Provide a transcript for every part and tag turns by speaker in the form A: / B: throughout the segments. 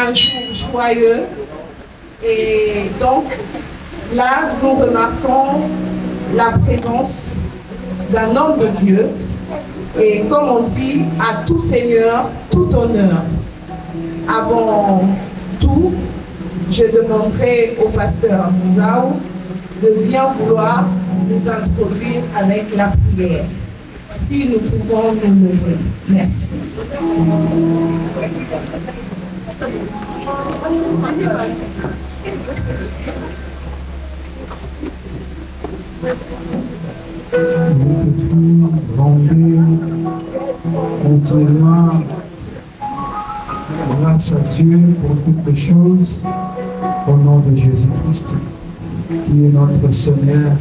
A: un jour joyeux. Et donc, là, nous remarquons la présence d'un homme de Dieu. Et comme on dit, à tout seigneur, tout honneur. Avant tout, je demanderai au pasteur Mouzao de bien vouloir nous introduire avec la prière. Si nous pouvons nous lever. Merci.
B: Continuellement, grâce à Dieu pour toutes les choses, au nom de Jésus-Christ, qui est notre Seigneur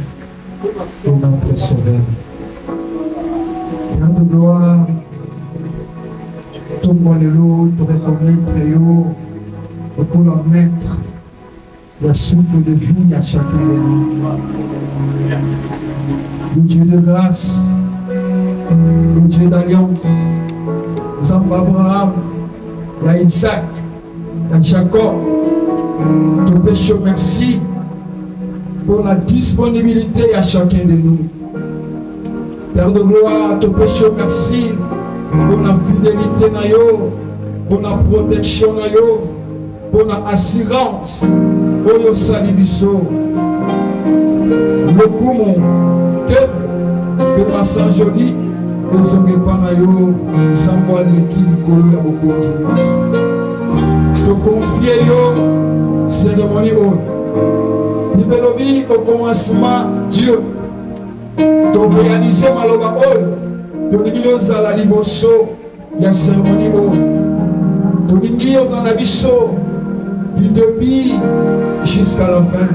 B: et notre Sauveur. Père de gloire, tout le monde te reconnaître pour leur mettre le souffle de vie à chacun de nous. Le Dieu de grâce, le Dieu d'alliance, nous avons Abraham, Isaac, Jacob. Te péchons merci pour la disponibilité à chacun de nous. Père de gloire, te péchons merci pour la fidélité, pour la protection, pour la assurance, pour le salibiso. Le coup, que ma sang joli, les hommes pas nayo, sans moi l'équipe de la beaucoup de te confier yo, cérémonie haute. Libélobi au commencement, Dieu. Te réaliser maloba haute. Te ligner aux la liboso, la cérémonie haute. Te ligner aux anabiso, du début jusqu'à la fin.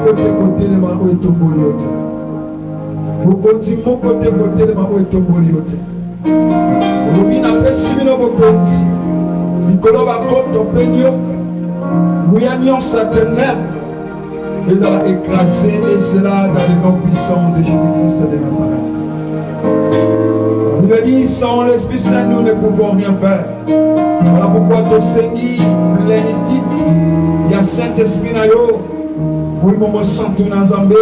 B: Côté de ma eau et tomboliote. Vous continuez côté de ma eau et tomboliote. Vous n'avez pas si bien beaucoup. Nicolas va contre Peigno. Nous avons certaines ils ont écrasé et cela dans le nom puissant de Jésus-Christ de Nazareth. Il me dit, sans l'Esprit Saint, nous ne pouvons rien faire. Voilà pourquoi ton Seigneur, plénitude, il y a Saint-Esprit nayo. Oui, mon mot sans tout dans Zambé,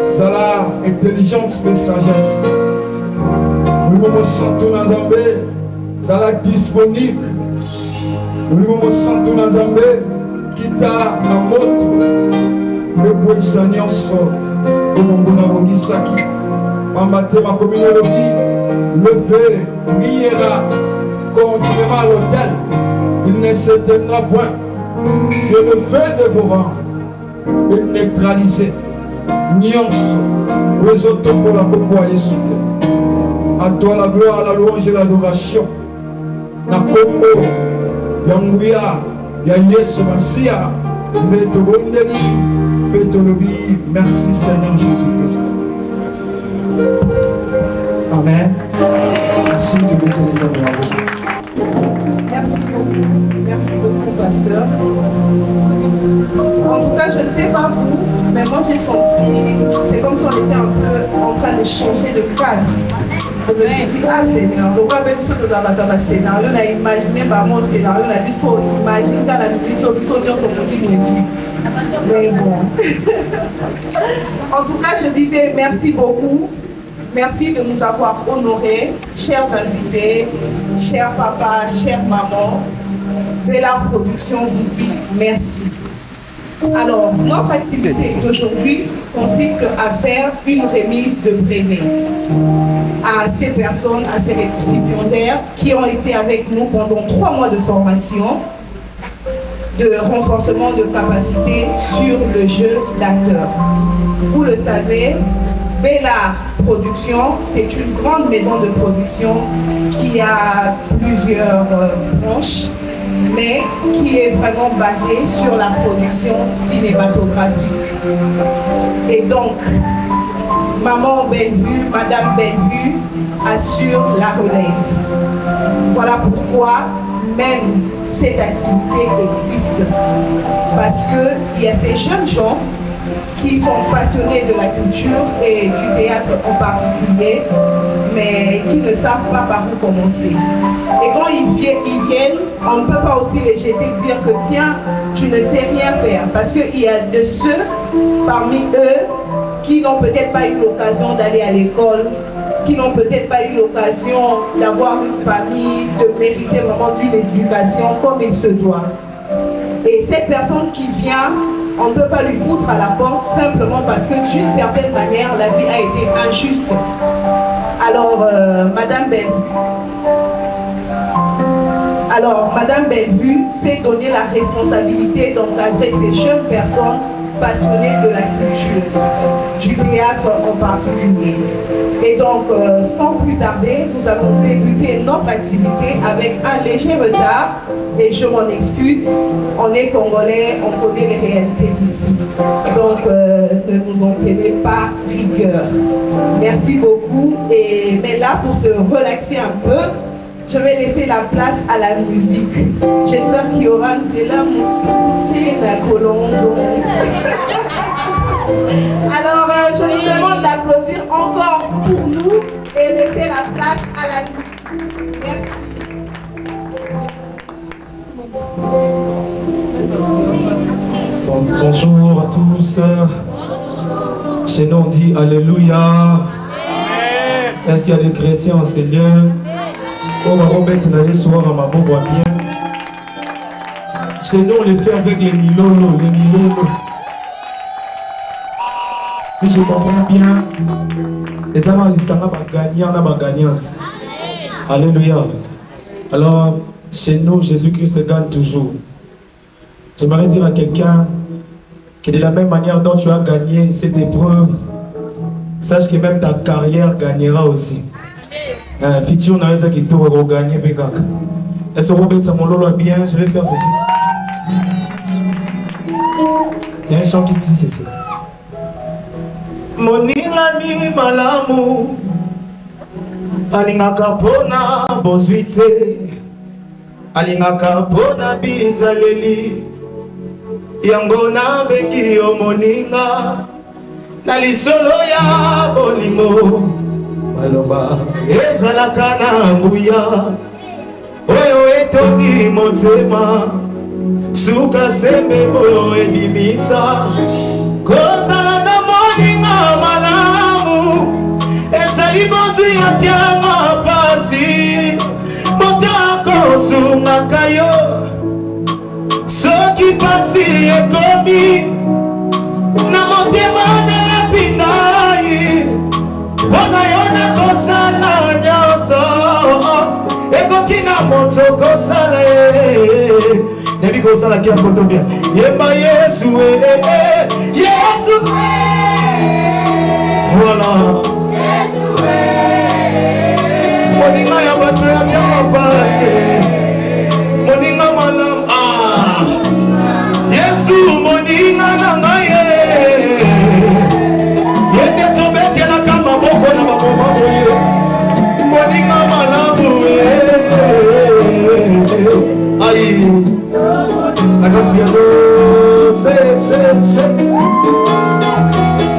B: ça la intelligence et sagesse. Oui, mon mot sans tout dans Zambé, ça la disponible. Oui, mon mot sans tout dans Zambé, qui t'a dans moto, le bois Seigneur sort, comme on a remis ça qui, en matin, ma communauté, le fait, priera, continuellement à l'hôtel, il ne s'éteindra point, que le feu dévorant. Et neutraliser nuance les autres pour la combat et soutien. À toi la gloire, la louange et l'adoration. La combo, Yanguya, Yayesu Masia, Metobondeli, Petolobi. Merci Seigneur Jésus-Christ. Amen. Merci de nous avoir.
A: Merci beaucoup, pasteur. En tout cas, je ne sais pas vous, mais moi j'ai senti, c'est comme si on était un peu en train de changer de cadre. Je me suis dit, ah Seigneur, le roi même si nous avons un scénario, on a imaginé par mon scénario, on a dit, imagine quand la minute, on dit, mais bon. En tout cas, je disais merci beaucoup. Merci de nous avoir honorés, chers invités, chers papas, chères mamans. Bella Production vous dit merci. Alors, notre activité d'aujourd'hui consiste à faire une remise de brevet à ces personnes, à ces récipiendaires qui ont été avec nous pendant 3 mois de formation, de renforcement de capacité sur le jeu d'acteur. Vous le savez, Bella Production, c'est une grande maison de production qui a plusieurs branches, mais qui est vraiment basée sur la production cinématographique. Et donc, Maman Bellevue, Madame Bellevue assure la relève. Voilà pourquoi même cette activité existe. Parce qu'il y a ces jeunes gens qui sont passionnés de la culture et du théâtre en particulier, mais qui ne savent pas par où commencer. Et quand ils viennent, on ne peut pas aussi les jeter, dire que tiens, tu ne sais rien faire. Parce qu'il y a de ceux parmi eux qui n'ont peut-être pas eu l'occasion d'aller à l'école, qui n'ont peut-être pas eu l'occasion d'avoir une famille, de mériter vraiment d'une éducation comme il se doit. Et cette personne qui vient, on ne peut pas lui foutre à la porte simplement parce que d'une certaine manière, la vie a été injuste. Alors, Madame Bellevue s'est donné la responsabilité d'encadrer ces jeunes personnes passionnées de la culture, du théâtre en particulier. Et donc, sans plus tarder, nous allons débuter notre activité avec un léger retard. Et je m'en excuse, on est congolais, on connaît les réalités d'ici. Donc, ne nous en tenez pas rigueur. Merci beaucoup. Mais là, pour se relaxer un peu, je vais laisser la place à la musique. J'espère qu'il y aura un là, mon soutien à Colombo. Alors, je vous demande d'applaudir encore pour nous et laisser la place à la musique. Merci.
B: Bonjour à tous. Chez nous on dit Alléluia. Est-ce qu'il y a des chrétiens en ces lieux? On va remettre la soir à ma bonne bien. Chez nous on les fait avec les milolo, Si je comprends bien, les amants ils sont gagnants. Alléluia. Alors, chez nous, Jésus-Christ gagne toujours. J'aimerais dire à quelqu'un que de la même manière dont tu as gagné cette épreuve, sache que même ta carrière gagnera aussi. Futur, on a un qui doit gagner. Est-ce que vous mettez mon lolo bien? Je vais faire ceci. Il y a un chant qui dit ceci. Moningani malamu alingaka pona bozwite alingaka pona bizaleli yango na bengi yo moninga na lisolo ya bolingo maloba ezalaka na nguya oyo etondi motema suka sembe boyo ebimisa kozala na moninga malamu ezali bozwi ya tiama pasi motako sungaka yo soki pasi ekomi na motema nalapi nai mpona yo nakosala nyonso ekoki na moto kosala ye nebi kosala kia kotobia yemba Yesu Yesu voilà moninga ya bato ya tiama pasi moninga malamu Yesu moninga na ngai yende tobetelaka maboko na bamoma boye moninga malamu aïe la grâce bien c'est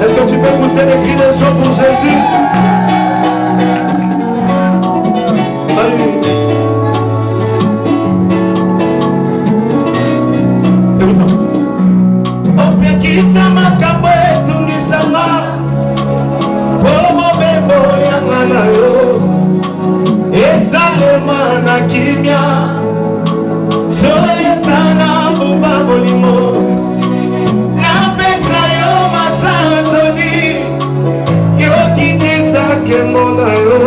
B: est-ce que tu peux pousser des cris de joie pour Jésus? Aïe. Opekisa makambo etungisanga po mobembo yanga na yo ezalema na kimia soyesana buba molimo napesa yo masanzoni yokitisa kembo na yo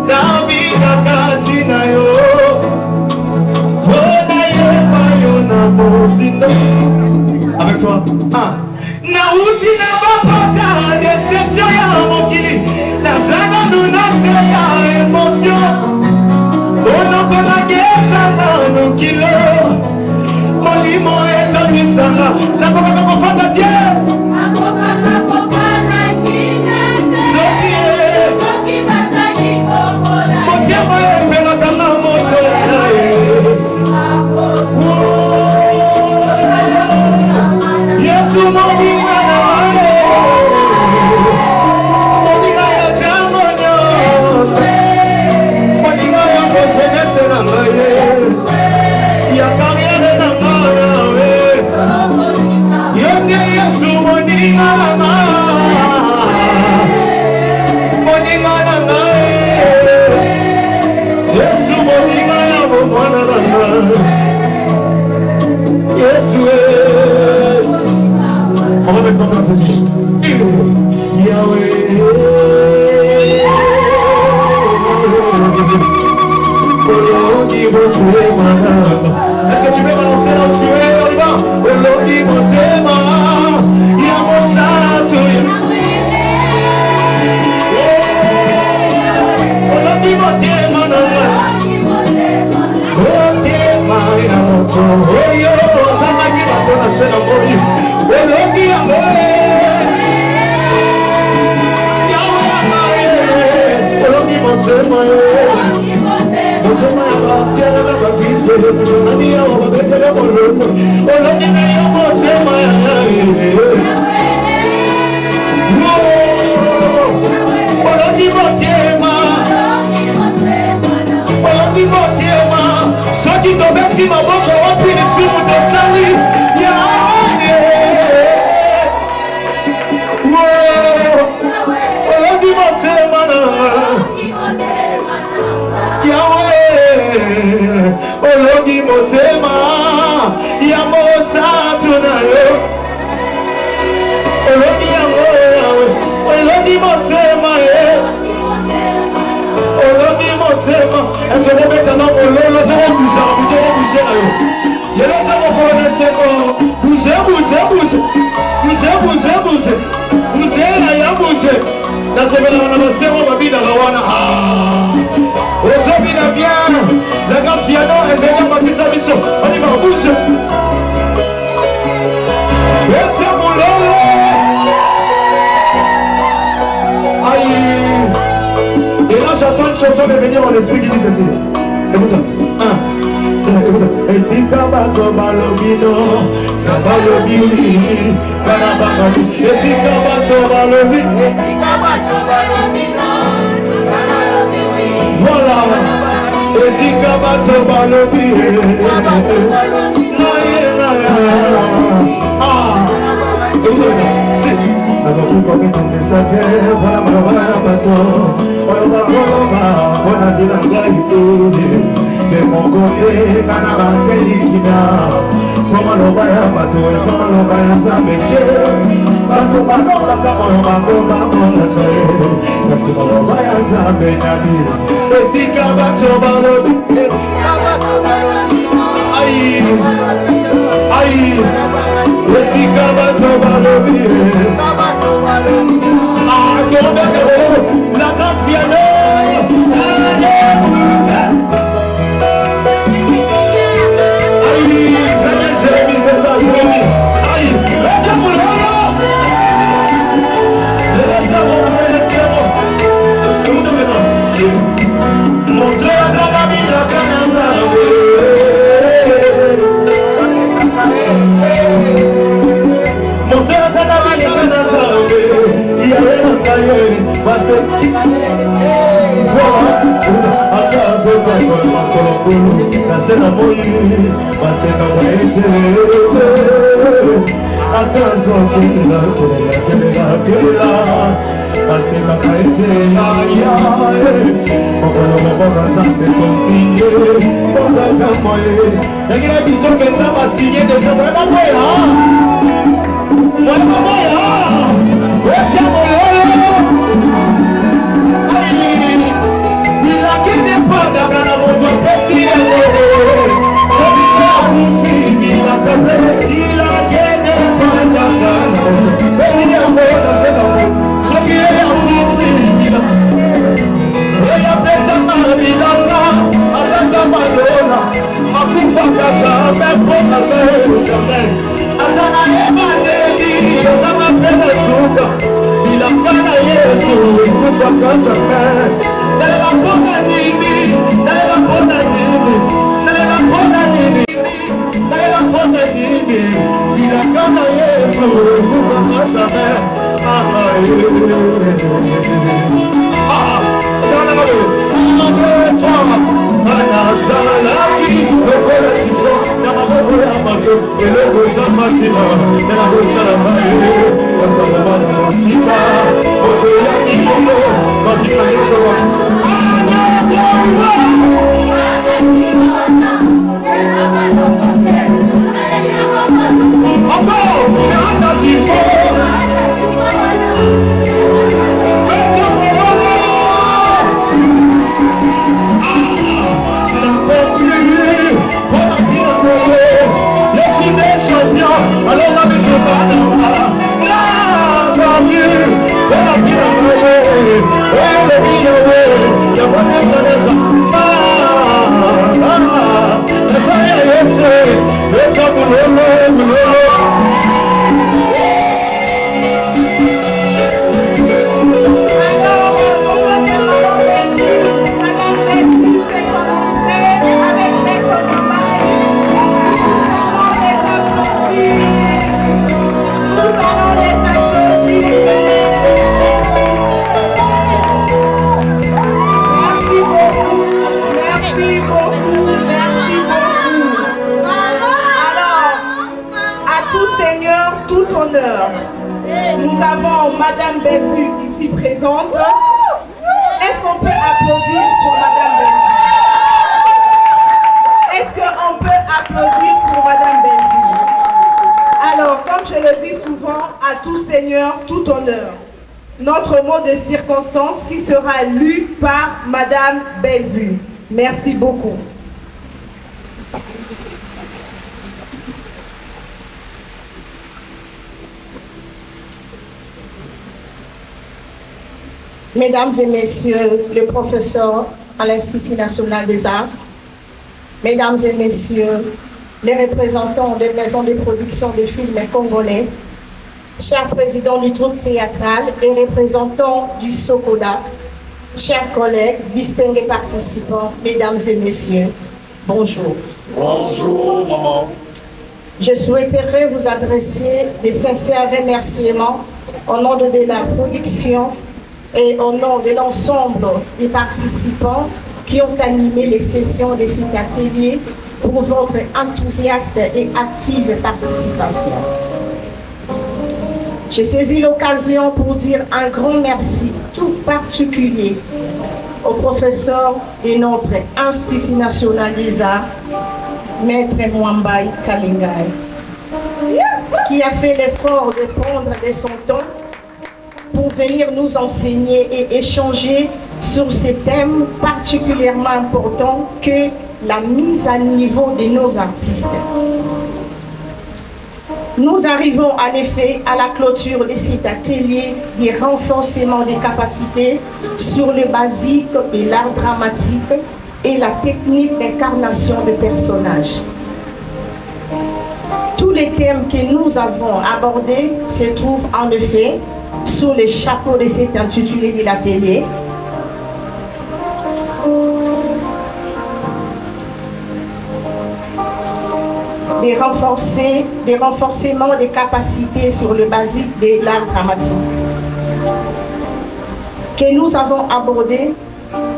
B: nabika kati na yo pona yeba yo na mozindo. Avec toi. Nauti na bapata déception ya mokili nazana nunase ya émotion onoko na geza na nokilo molimo etonisanga nakokaka kofata tie nakokaka kofana kinete soki bataki kokola motema epelaka na moto Yesu moninga ya tamonyo
C: ya carrière na Yahweh. Yonde Yesu moninga na moninga na Yesu moninga ya mwana na Yesu. On va maintenant faire ceci. Yahweh. Est-ce que tu peux balancer là où tu es? On y va. Olodi Motema, Yamosato. Olodi Motema, Motema, Yamoto. Oyo, Samaki Batona Sena Mori. Olodi Amore. Yahweh, Olodi Motema. Motema ya batera na batise, Samani ya wabetele molomo. Olodi na ya Motema ya Olodi Motema. Olodi Motema. Soki tobeti maboko wapi ni simu tosali. Olodi Motema na Yahweh, Olodi Motema, Yamosato na yo. Olodi Yahweh, Olodi Motema, Olodi Motema. Est-ce que vous mettez un homme au long, laissez-moi bouger, bouger là. Je laisse mon colonel Seko. Bouger. Bouger là, y'a bouger. Dans ce moment-là, on va se voir, on va bien dans la wana. Osebina bien, la grâce piano et Seigneur Baptiste Abisso. On y va, bouge. Aïe. Et là j'attends une chanson de venir en esprit qui dit ceci. Écoute ça. Écoute ça. Et si Kabato Balobino, ça va le bili, Balabagadi. Et si Kabato Balobino, voilà. Et si Kabato Balobi, et vous savez, c'est d'abord pour combien de messages, voilà ma bateau, voilà de mon côté, Kanaba Telikina, comment l'on va à bateau, et sans l'on va à s'améquer. Bateau, bateau, la parce que l'on va à s'améquer. Et si Kabato Balobi, aïe, aïe, et si Kabato Balobi, ah, c'est un bête, la grâce vient de Ah, moto eloko eza matima na kotala maye otala bana mosika moto ya libongo bakima nyonso alors la maison va
A: Nous avons Madame Bellevue ici présente. Est-ce qu'on peut applaudir pour Madame Bellevue? Est-ce qu'on peut applaudir pour Madame Bellevue? Alors, comme je le dis souvent, à tout seigneur, tout honneur. Notre mot de circonstance qui sera lu par Madame Bellevue. Merci beaucoup. Mesdames et messieurs les professeurs à l'Institut national des arts, mesdames et messieurs les représentants des maisons de production de films congolais, chers présidents du troupe théâtral et représentants du SOCODA, chers collègues, distingués participants, mesdames et messieurs, bonjour.
D: Bonjour, maman.
A: Je souhaiterais vous adresser de sincères remerciements au nom de la production et au nom de l'ensemble des participants qui ont animé les sessions de cet atelier pour votre enthousiaste et active participation. Je saisis l'occasion pour dire un grand merci tout particulier au professeur de notre Institut national des arts, Maître Mwambai Kalingai, qui a fait l'effort de prendre de son temps pour venir nous enseigner et échanger sur ces thèmes particulièrement importants que la mise à niveau de nos artistes. Nous arrivons en effet à la clôture de cet atelier de renforcement des capacités sur le basique de l'art dramatique et la technique d'incarnation de personnages. Tous les thèmes que nous avons abordés se trouvent en effet sous les chapeaux de cet intitulé de l'atelier. Des renforcements des capacités sur le basique de l'art dramatique que nous avons abordé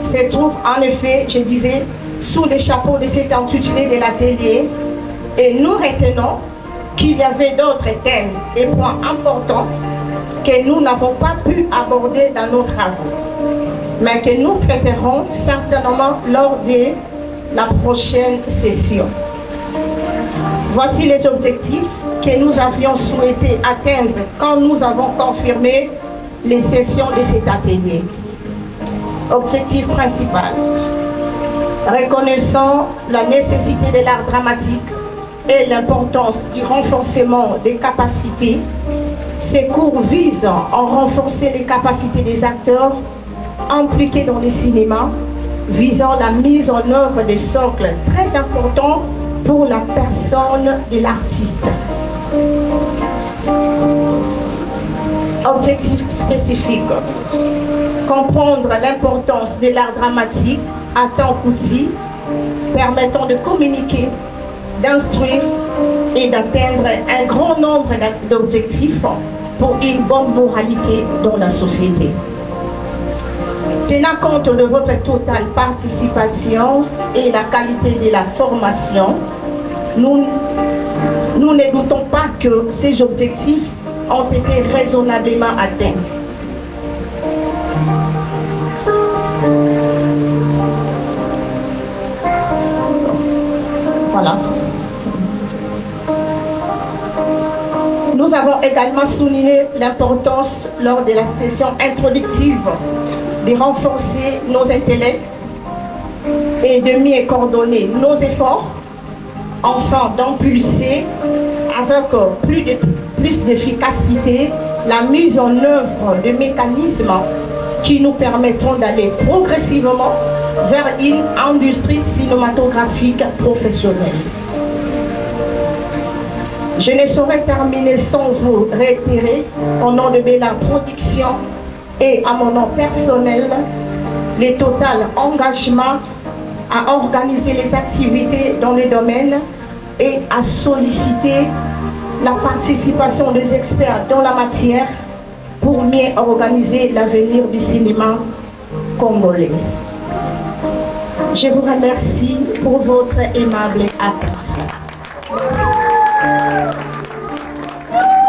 A: se trouve en effet, je disais, sous les chapeaux de cet intitulé de l'atelier, et nous retenons qu'il y avait d'autres thèmes et points importants que nous n'avons pas pu aborder dans nos travaux, mais que nous traiterons certainement lors de la prochaine session. Voici les objectifs que nous avions souhaité atteindre quand nous avons confirmé les sessions de cet atelier. Objectif principal: reconnaissant la nécessité de l'art dramatique et l'importance du renforcement des capacités. Ces cours visent à renforcer les capacités des acteurs impliqués dans le cinéma, visant la mise en œuvre des socles très importants pour la personne de l'artiste. Objectif spécifique: comprendre l'importance de l'art dramatique en tant qu'outil permettant de communiquer, d'instruire et d'atteindre un grand nombre d'objectifs pour une bonne moralité dans la société. Tenant compte de votre totale participation et la qualité de la formation, nous
E: Nous ne doutons pas que ces objectifs ont été raisonnablement atteints. Voilà. Nous avons également souligné l'importance lors de la session introductive de renforcer nos intellects et de mieux coordonner nos efforts, enfin d'impulser avec plus d'efficacité la mise en œuvre de mécanismes qui nous permettront d'aller progressivement vers une industrie cinématographique professionnelle. Je ne saurais terminer sans vous réitérer, au nom de Bella Productions et à mon nom personnel, le total engagement à organiser les activités dans le domaine et à solliciter la participation des experts dans la matière pour mieux organiser l'avenir du cinéma congolais. Je vous remercie pour votre aimable attention.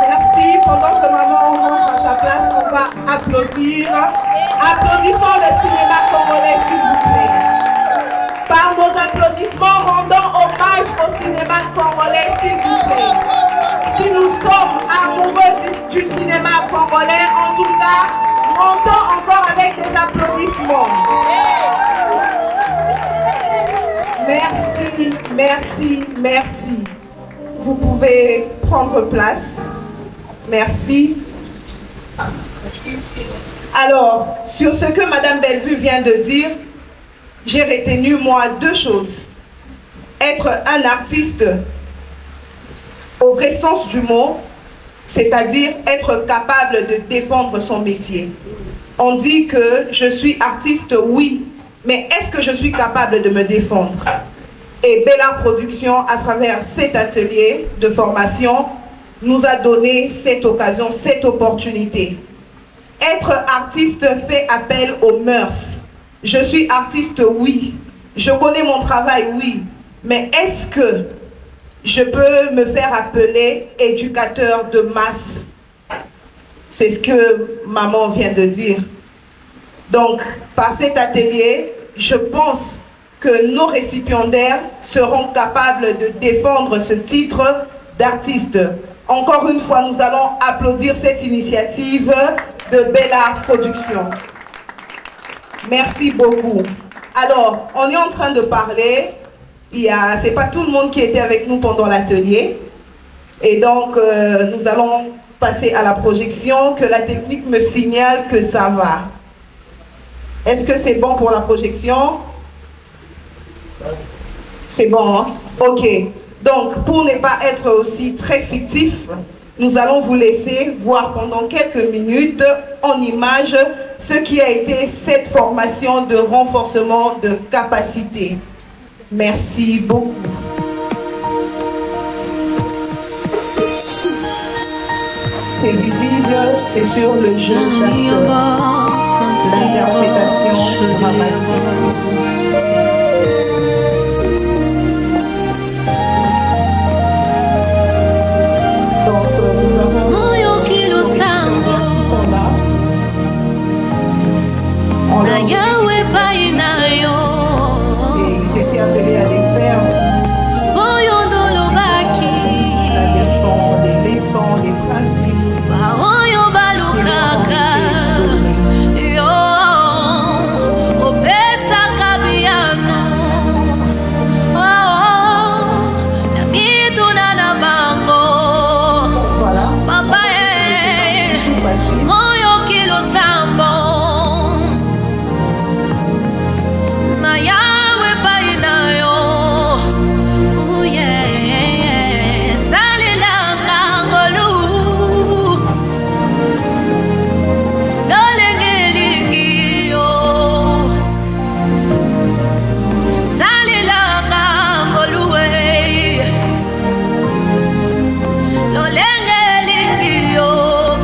A: Merci. Pendant que maman rentre à sa place, on va applaudir. Applaudissons le cinéma congolais, s'il vous plaît. Par nos applaudissements, rendons hommage au cinéma congolais, s'il vous plaît. Si nous sommes amoureux du cinéma congolais, en tout cas, rendons encore avec des applaudissements. Merci, merci, merci. Vous pouvez prendre place. Merci. Alors, sur ce que Madame Bellevue vient de dire, j'ai retenu, moi, deux choses. Être un artiste au vrai sens du mot, c'est-à-dire être capable de défendre son métier. On dit que je suis artiste, oui, mais est-ce que je suis capable de me défendre? Et Bella Productions, à travers cet atelier de formation, nous a donné cette occasion, cette opportunité. Être artiste fait appel aux mœurs. Je suis artiste, oui. Je connais mon travail, oui. Mais est-ce que je peux me faire appeler éducateur de masse? C'est ce que maman vient de dire. Donc, par cet atelier, je pense que nos récipiendaires seront capables de défendre ce titre d'artiste. Encore une fois, nous allons applaudir cette initiative de Bella Productions. Merci beaucoup. Alors, on est en train de parler. C'est pas tout le monde qui était avec nous pendant l'atelier. Et donc, nous allons passer à la projection, que la technique me signale que ça va. Est-ce que c'est bon pour la projection? C'est bon, hein? Ok. Donc, pour ne pas être aussi très fictif, nous allons vous laisser voir pendant quelques minutes en images ce qui a été cette formation de renforcement de capacité. Merci beaucoup. C'est visible, c'est sur le jeu d'acteur, l'interprétation dramatique. Ils étaient appelés à les faire des leçons, des principes.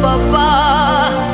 F: Papa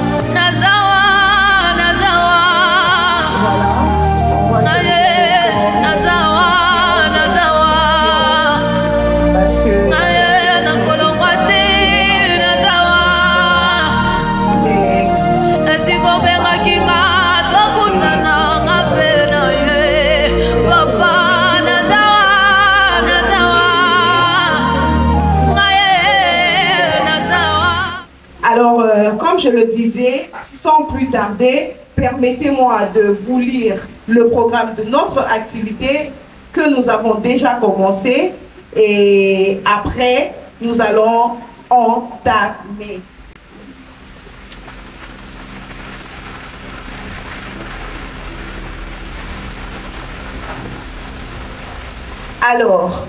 A: Alors, comme je le disais, sans plus tarder, permettez-moi de vous lire le programme de notre activité que nous avons déjà commencé et après, nous allons entamer. Alors,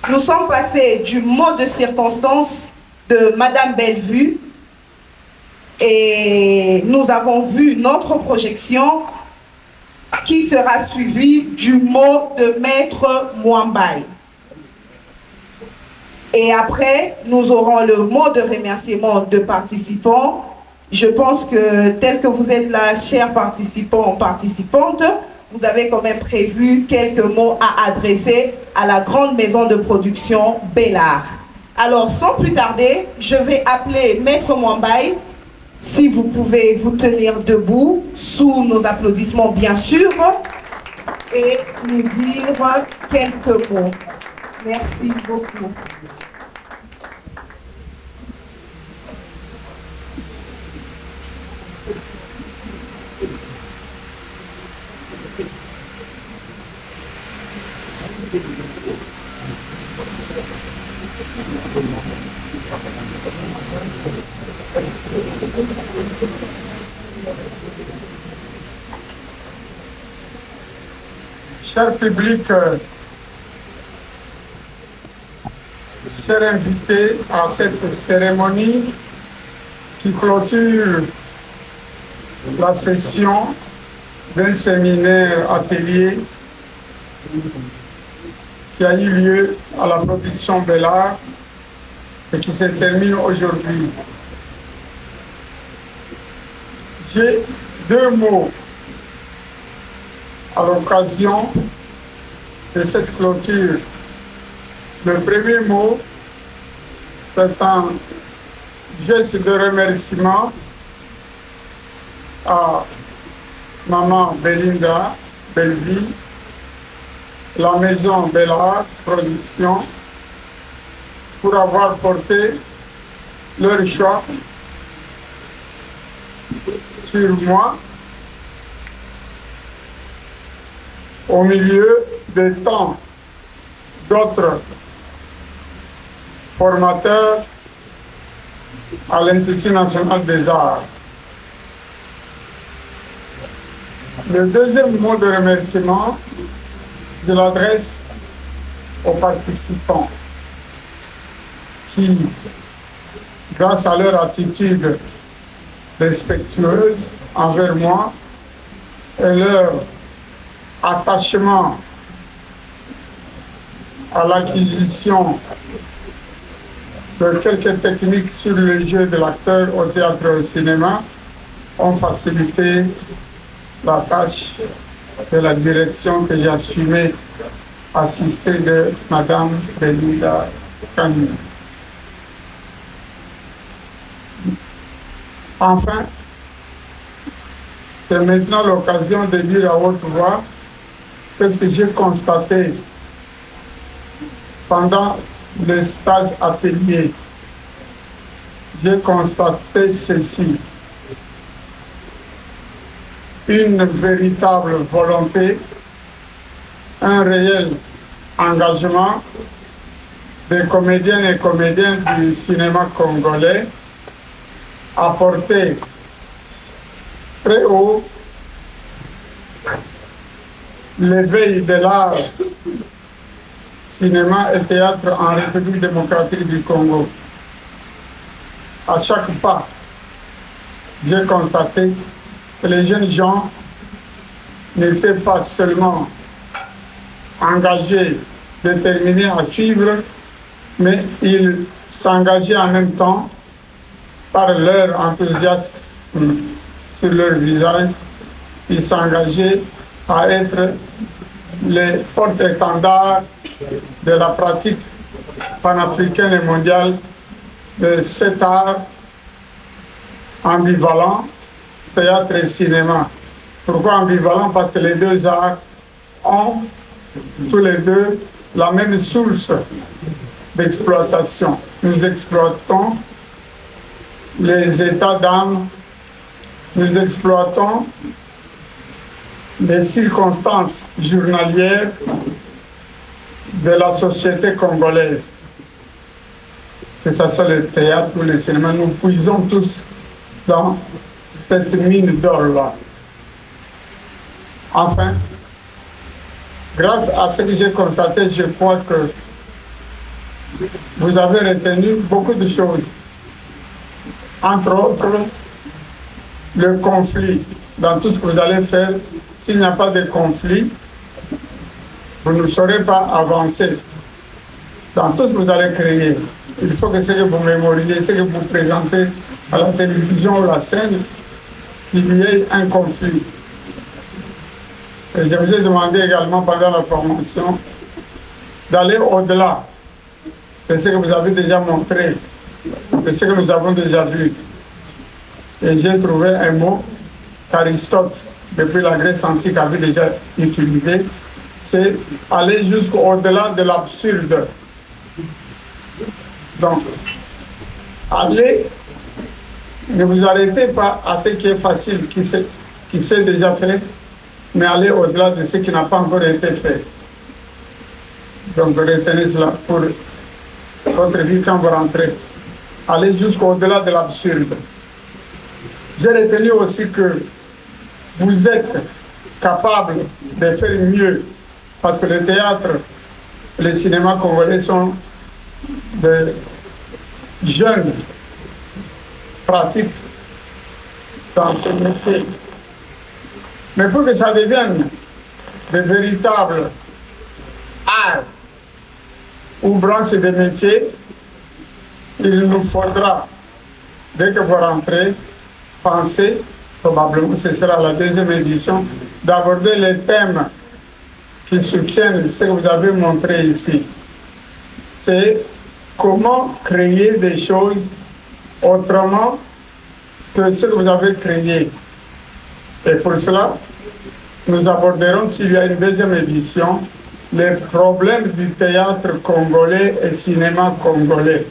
A: nous sommes passés du mot de circonstance de Madame Bellevue et nous avons vu notre projection qui sera suivie du mot de Maître Mwambaye. Et après, nous aurons le mot de remerciement de participants. Je pense que tel que vous êtes là, chers participants, participantes, vous avez quand même prévu quelques mots à adresser à la grande maison de production Bellart. Alors, sans plus tarder, je vais appeler Maître Mwambaye. Si vous pouvez vous tenir debout, sous nos applaudissements bien sûr, et nous dire quelques mots. Merci beaucoup.
F: Cher public, chers invités à cette cérémonie qui clôture la session d'un séminaire atelier qui a eu lieu à la production Bellart et qui se termine aujourd'hui. J'ai deux mots à l'occasion de cette clôture. Le premier mot, c'est un geste de remerciement à Maman Belinda Bellevue, la maison Bellart Production, pour avoir porté leur choix sur moi au milieu de tant d'autres formateurs à l'Institut national des arts. Le deuxième mot de remerciement, je l'adresse aux participants qui, grâce à leur attitude respectueuse envers moi et leur attachement à l'acquisition de quelques techniques sur le jeu de l'acteur au théâtre et au cinéma, ont facilité la tâche de la direction que j'ai assumée, assistée de Madame Belinda Camille. Enfin, c'est maintenant l'occasion de dire à haute voix qu'est-ce que j'ai constaté pendant le stage atelier. J'ai constaté ceci: une véritable volonté, un réel engagement des comédiennes et comédiens du cinéma congolais à porter très haut l'éveil de l'art, cinéma et théâtre en République démocratique du Congo. À chaque pas, j'ai constaté que les jeunes gens n'étaient pas seulement engagés, déterminés à suivre, mais ils s'engageaient en même temps par leur enthousiasme sur leur visage. Ils s'engageaient à être les porte-étendards de la pratique panafricaine et mondiale de cet art ambivalent, théâtre et cinéma. Pourquoi ambivalent? Parce que les deux arts ont tous les deux la même source d'exploitation. Nous exploitons les états d'âme, nous exploitons les circonstances journalières de la société congolaise, que ce soit le théâtre ou le cinéma. Nous puisons tous dans cette mine d'or-là. Enfin, grâce à ce que j'ai constaté, je crois que vous avez retenu beaucoup de choses. Entre autres, le conflit. Dans tout ce que vous allez faire, s'il n'y a pas de conflit, vous ne saurez pas avancer. Dans tout ce que vous allez créer, il faut que ce que vous mémorisez, ce que vous présentez à la télévision ou à la scène, qu'il y ait un conflit. Et je vous ai demandé également pendant la formation d'aller au-delà de ce que vous avez déjà montré, de ce que nous avons déjà vu. Et j'ai trouvé un mot qu'Aristote, depuis la Grèce antique, avait déjà utilisé, c'est aller jusqu'au-delà de l'absurde. Donc, allez, ne vous arrêtez pas à ce qui est facile, qui s'est déjà fait, mais allez au-delà de ce qui n'a pas encore été fait. Donc, retenez cela pour votre vie quand vous rentrez. Allez jusqu'au-delà de l'absurde. J'ai retenu aussi que vous êtes capable de faire mieux, parce que le théâtre, le cinéma congolais sont de jeunes pratiques dans ce métier. Mais pour que ça devienne de véritables arts ou branches de métier, il nous faudra, dès que vous rentrez, penser, probablement ce sera la deuxième édition, d'aborder les thèmes qui soutiennent ce que vous avez montré ici. C'est comment créer des choses autrement que ce que vous avez créé. Et pour cela, nous aborderons, s'il y a une deuxième édition, les problèmes du théâtre congolais et cinéma congolais,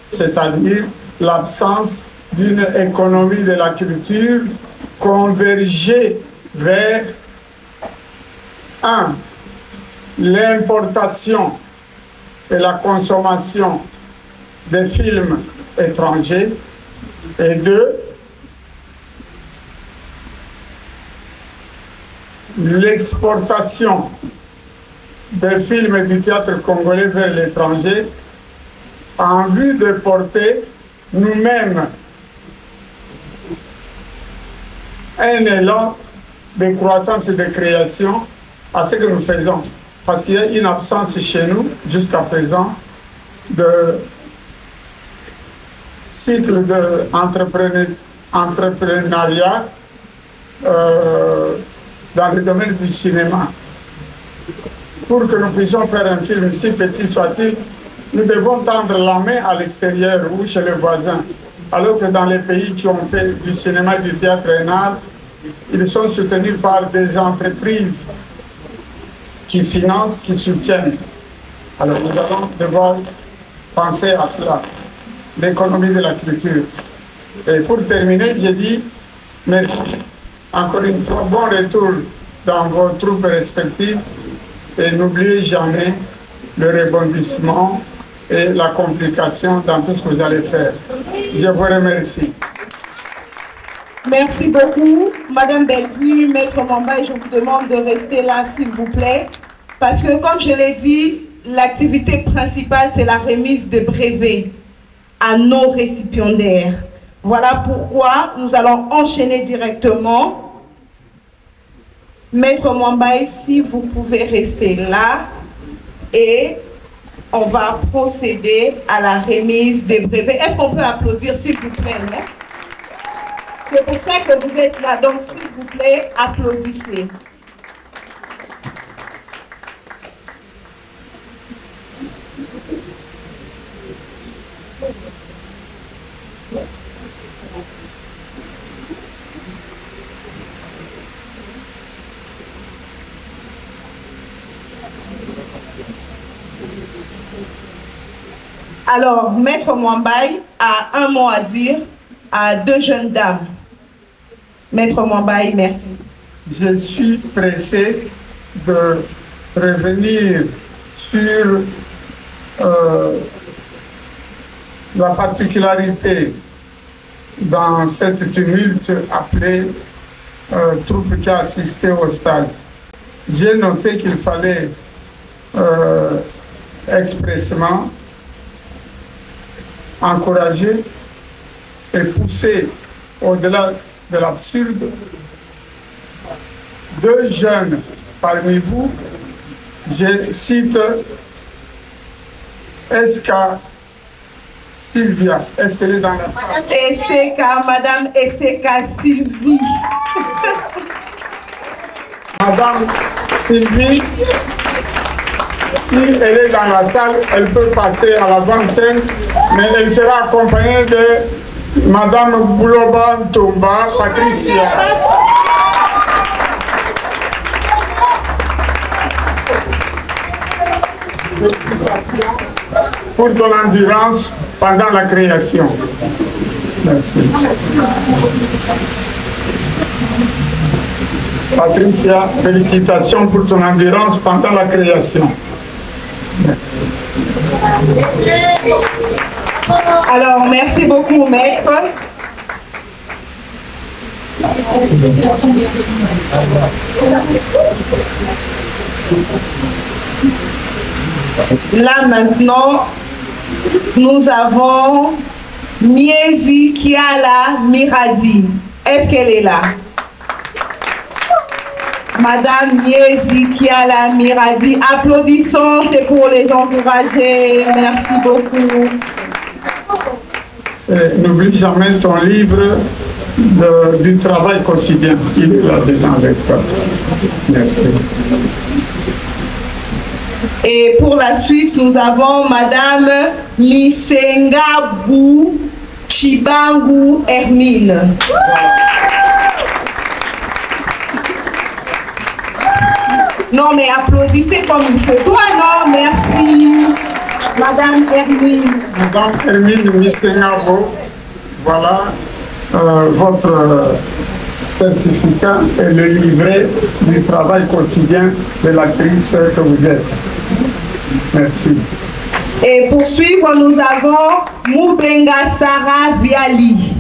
F: c'est-à-dire l'absence d'une économie de la culture convergée vers l'importation et la consommation des films étrangers, et 2, l'exportation des films et du théâtre congolais vers l'étranger en vue de porter nous-mêmes un élan de croissance et de création à ce que nous faisons. Parce qu'il y a une absence chez nous, jusqu'à présent, de cycle d'entrepreneuriat dans le domaine du cinéma. Pour que nous puissions faire un film, si petit soit-il, nous devons tendre la main à l'extérieur ou chez les voisins. Alors que dans les pays qui ont fait du cinéma et du théâtre un art, ils sont soutenus par des entreprises qui financent, qui soutiennent. Alors nous allons devoir penser à cela, l'économie de la culture. Et pour terminer, j'ai dit merci. Encore une fois, bon retour dans vos troupes respectives et n'oubliez jamais le rebondissement et la complication dans tout ce que vous allez faire. Je vous remercie.
E: Merci beaucoup, Madame Bellevue, Maître Mwambaye, je vous demande de rester là, s'il vous plaît, parce que, comme je l'ai dit, l'activité principale, c'est la remise de brevets à nos récipiendaires. Voilà pourquoi nous allons enchaîner directement. Maître Mwambaye, si vous pouvez rester là, et on va procéder à la remise des brevets. Est-ce qu'on peut applaudir, s'il vous plaît? C'est pour ça que vous êtes là, donc s'il vous plaît, applaudissez. Alors, Maître Mwambaye a un mot à dire
A: à 2 jeunes dames. Maître Mwambaye, merci.
F: Je suis pressé de revenir sur la particularité dans cette tumulte appelée troupe qui a assisté au stade. J'ai noté qu'il fallait expressément encourager et pousser au-delà de l'absurde 2 jeunes parmi vous. Je cite Eska Sylvia. Est-ce qu'elle est dans la salle?
A: Eseka, Madame Eseka Sylvie.
F: Madame Sylvie, si elle est dans la salle, elle peut passer à l'avant-scène, mais elle sera accompagnée de Madame Bouloba Ntomba Patricia. Pour ton endurance pendant la création. Merci. Patricia, félicitations pour ton endurance pendant la création. Merci.
A: Alors, merci beaucoup, maître. Là maintenant, nous avons Miezi Kiala Miradi. Est-ce qu'elle est là? Madame Miezi Kiala Miradi. Applaudissons, c'est pour les encourager. Merci beaucoup.
F: N'oublie jamais ton livre du travail quotidien. Il est là-dedans avec toi. Merci.
A: Et pour la suite, nous avons Madame Lisengabou Chibangu Hermine. Non, mais applaudissez comme il se doit, non? Merci. Madame Hermine.
F: Madame Hermine Lisengabou, voilà votre certificat et le livret du travail quotidien de l'actrice que vous êtes. Merci.
A: Et pour suivre, nous avons Moubenga Sarah Viali.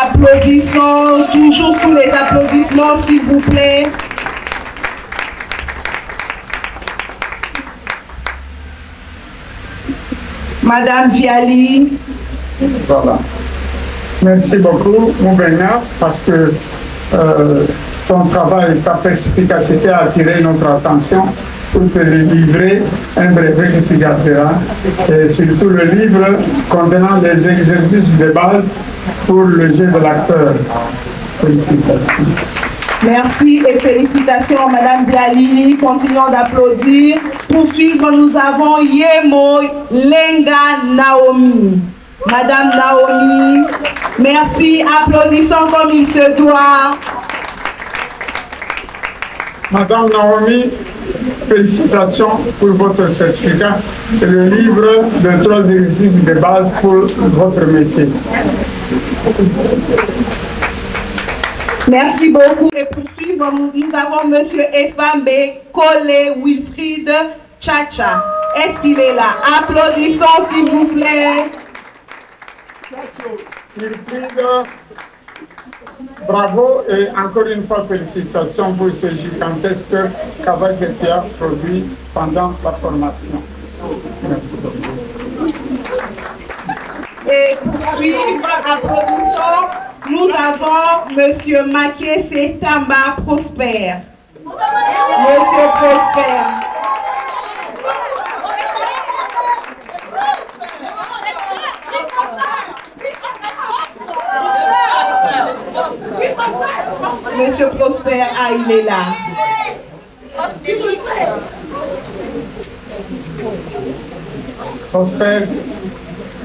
A: Applaudissons, toujours sous les applaudissements, s'il vous plaît. Madame Viali.
F: Voilà. Merci beaucoup, Moubenga, parce que ton travail, ta perspicacité a attiré notre attention pour te livrer un brevet que tu garderas, et surtout le livre contenant les exercices de base pour le jeu de l'acteur. Félicitations.
A: Merci et félicitations, Madame Viali. Continuons d'applaudir. Pour suivre, nous avons Yemo Lenga Naomi. Madame Naomi, merci. Applaudissons comme il se doit.
F: Madame Naomi, félicitations pour votre certificat et le livre de 3 exercices de base pour votre métier.
A: Merci beaucoup. Et pour suivre, nous avons Monsieur Efambe Kole Wilfried Chacha. Est-ce qu'il est là? Applaudissons, s'il vous plaît.
F: Wilfried, bravo et encore une fois félicitations pour ce gigantesque travail que tu as produit pendant la formation. Merci.
A: Et pour suivre, applaudissons, nous avons Monsieur Makiese Tamba Prosper. Monsieur Prosper. Monsieur Prosper, ah, il est là.
F: Prosper,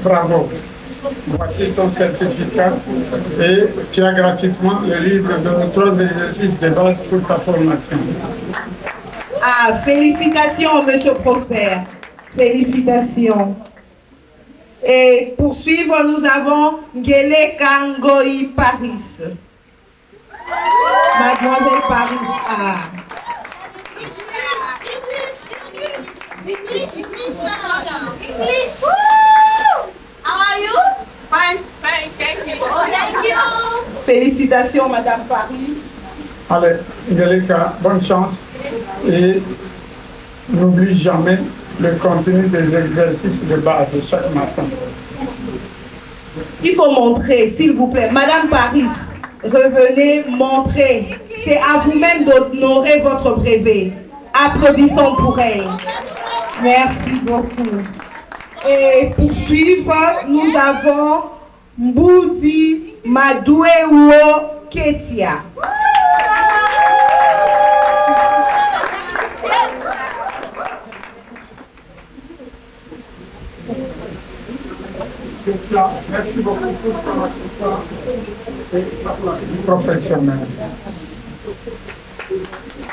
F: bravo. Voici ton certificat et tu as gratuitement le livre de 3 exercices de base pour ta formation.
A: Ah, félicitations, Monsieur Prosper. Félicitations. Et pour suivre, nous avons Ngele Kangoyi Paris. Mademoiselle Paris. Ah.
G: English. How are you? Fine, fine, thank you. Thank you.
A: Félicitations, Madame Paris.
F: Allez, Ngélika, bonne chance. Et n'oublie jamais le contenu des exercices de base de chaque matin.
A: Il faut montrer, s'il vous plaît. Madame Paris, revenez montrer. C'est à vous-même d'honorer votre brevet. Applaudissons pour elle. Merci beaucoup. Et pour suivre, nous avons Mboudi Madouewo Ketia.
F: Merci beaucoup pour ton assistance professionnelle.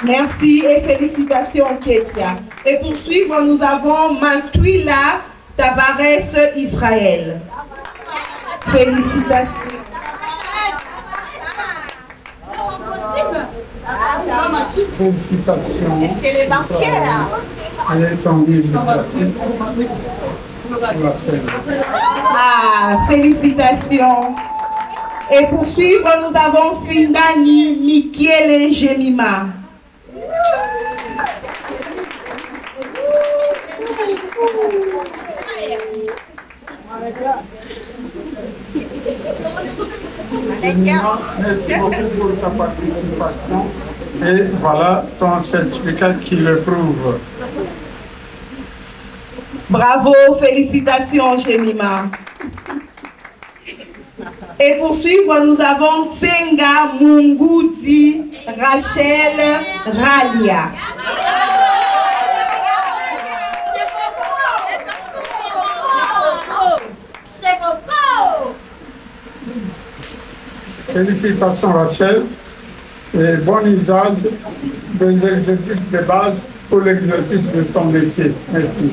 A: Merci et félicitations, Ketia. Et pour suivre, nous avons Mantouila Tavares Israël. Félicitations.
F: Félicitations.
G: Est-ce qu'elle est banquière?
F: Elle est tombée.
A: Ah, félicitations. Et pour suivre, nous avons Findani Mikiele Jemima.
F: Merci beaucoup pour ta participation. Et voilà ton certificat qui le prouve.
A: Bravo, félicitations, Jemima. Et pour suivre, nous avons Tsenga Mungoudi Rachel Ralia.
F: Félicitations Rachel et bon usage des exercices de base pour l'exercice de ton métier. Merci.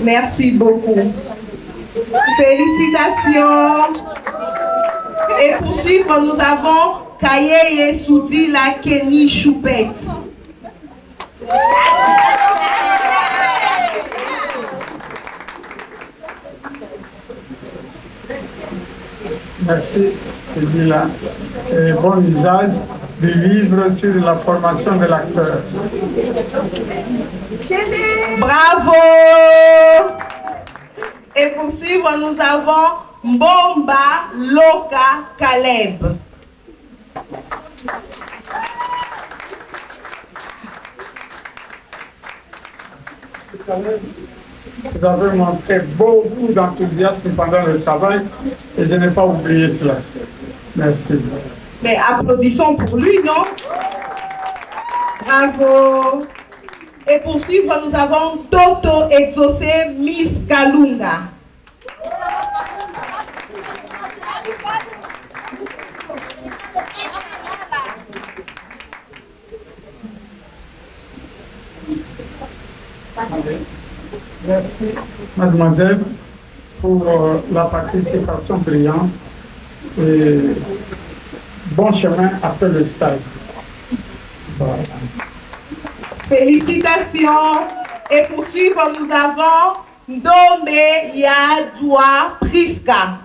A: Merci beaucoup. Félicitations. Et pour suivre, nous avons Kayeye Soudi la Kenny Choupette.
F: Merci, Edila. Et bon usage du livre sur la formation de l'acteur.
A: Bravo! Et pour suivre, nous avons Mbomba Loka Caleb.
F: Vous avez montré beaucoup d'enthousiasme pendant le travail et je n'ai pas oublié cela. Merci.
A: Mais applaudissons pour lui, non? Bravo! Et pour suivre, nous avons Toto Exaucé Miss Kalunga.
F: Merci, mademoiselle, pour la participation brillante et bon chemin après le stage. Voilà.
A: Félicitations. Et pour suivre, nous avons Ndombe Yadoua Priska.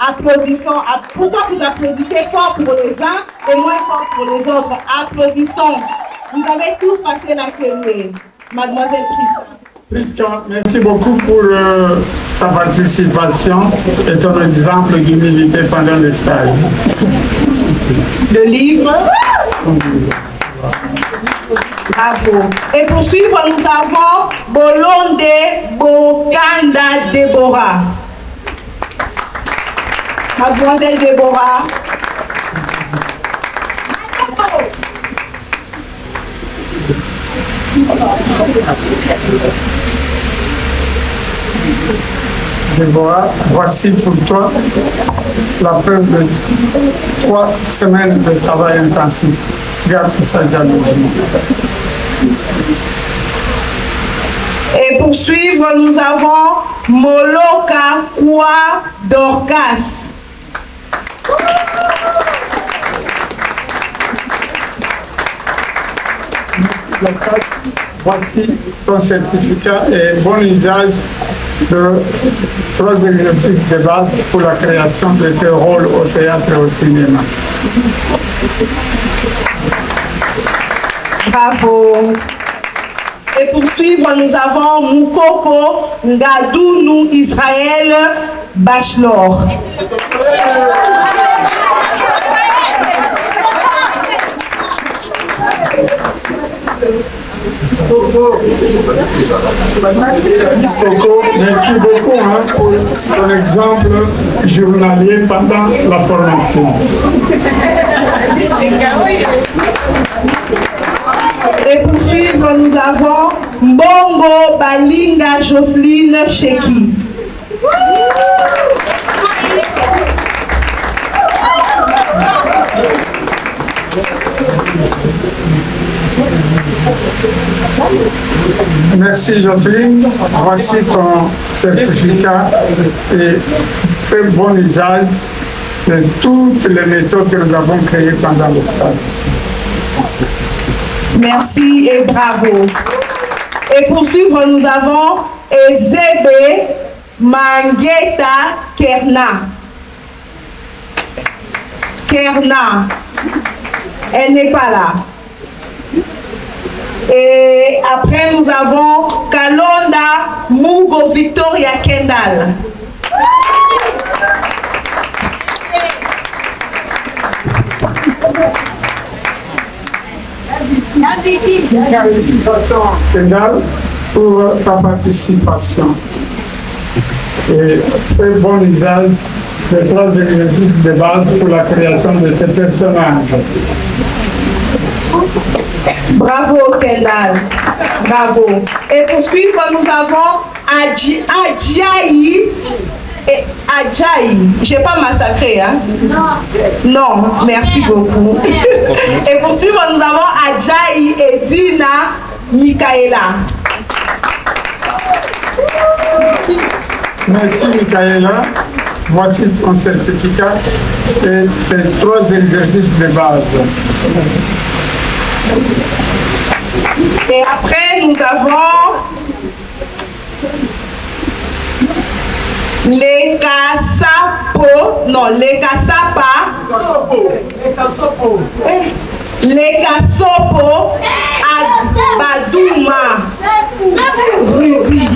A: Applaudissons. Pourquoi vous applaudissez fort pour les uns et moins fort pour les autres? Applaudissons. Vous avez tous passé l'atelier. Mademoiselle Priska.
F: Priska, merci beaucoup pour ta participation et ton exemple d'humilité pendant le stage.
A: Le livre. Bravo. Et pour suivre, nous avons Bolonde Bokanda Déborah. Mademoiselle Déborah.
F: Déborah, voici pour toi la preuve de 3 semaines de travail intensif. Garde ça,
E: Et pour suivre, nous avons Moloka Kwa Dorcas.
F: Voici ton certificat et bon usage de 3 exercices de base pour la création de tes rôles au théâtre et au cinéma.
E: Bravo. Et pour suivre, nous avons Moukoko Ngadounou Israël Bachelor.
F: Soko, merci beaucoup pour ton exemple journalier pendant la formation.
E: Et pour suivre, nous avons Mbongo Balinga Jocelyne Cheki.
F: Merci Jocelyne, voici ton certificat et fais bon usage de toutes les méthodes que nous avons créées pendant le stage.
E: Merci et bravo. Et pour suivre, nous avons Ezebe Mangueta Kerna. Kerna. Elle n'est pas là. Et après, nous avons Kalonda Mugo Victoria Kendall.
F: Félicitations Kendall pour ta participation. Et fais bon usage des 3 exercices de base pour la création de tes personnages.
E: Bravo Kendall, bravo. Et pour suivre, nous avons Adjaï. Et Adjaï, je n'ai pas massacré, hein? Non, merci beaucoup. Et pour suivre, nous avons Adjaï et Dina Michaela.
F: Merci Michaela. Voici ton certificat et tes 3 exercices de base.
E: Et après, nous avons les Kassapo, non, les Kassapa, les Kassopo à Badouma, Rudy,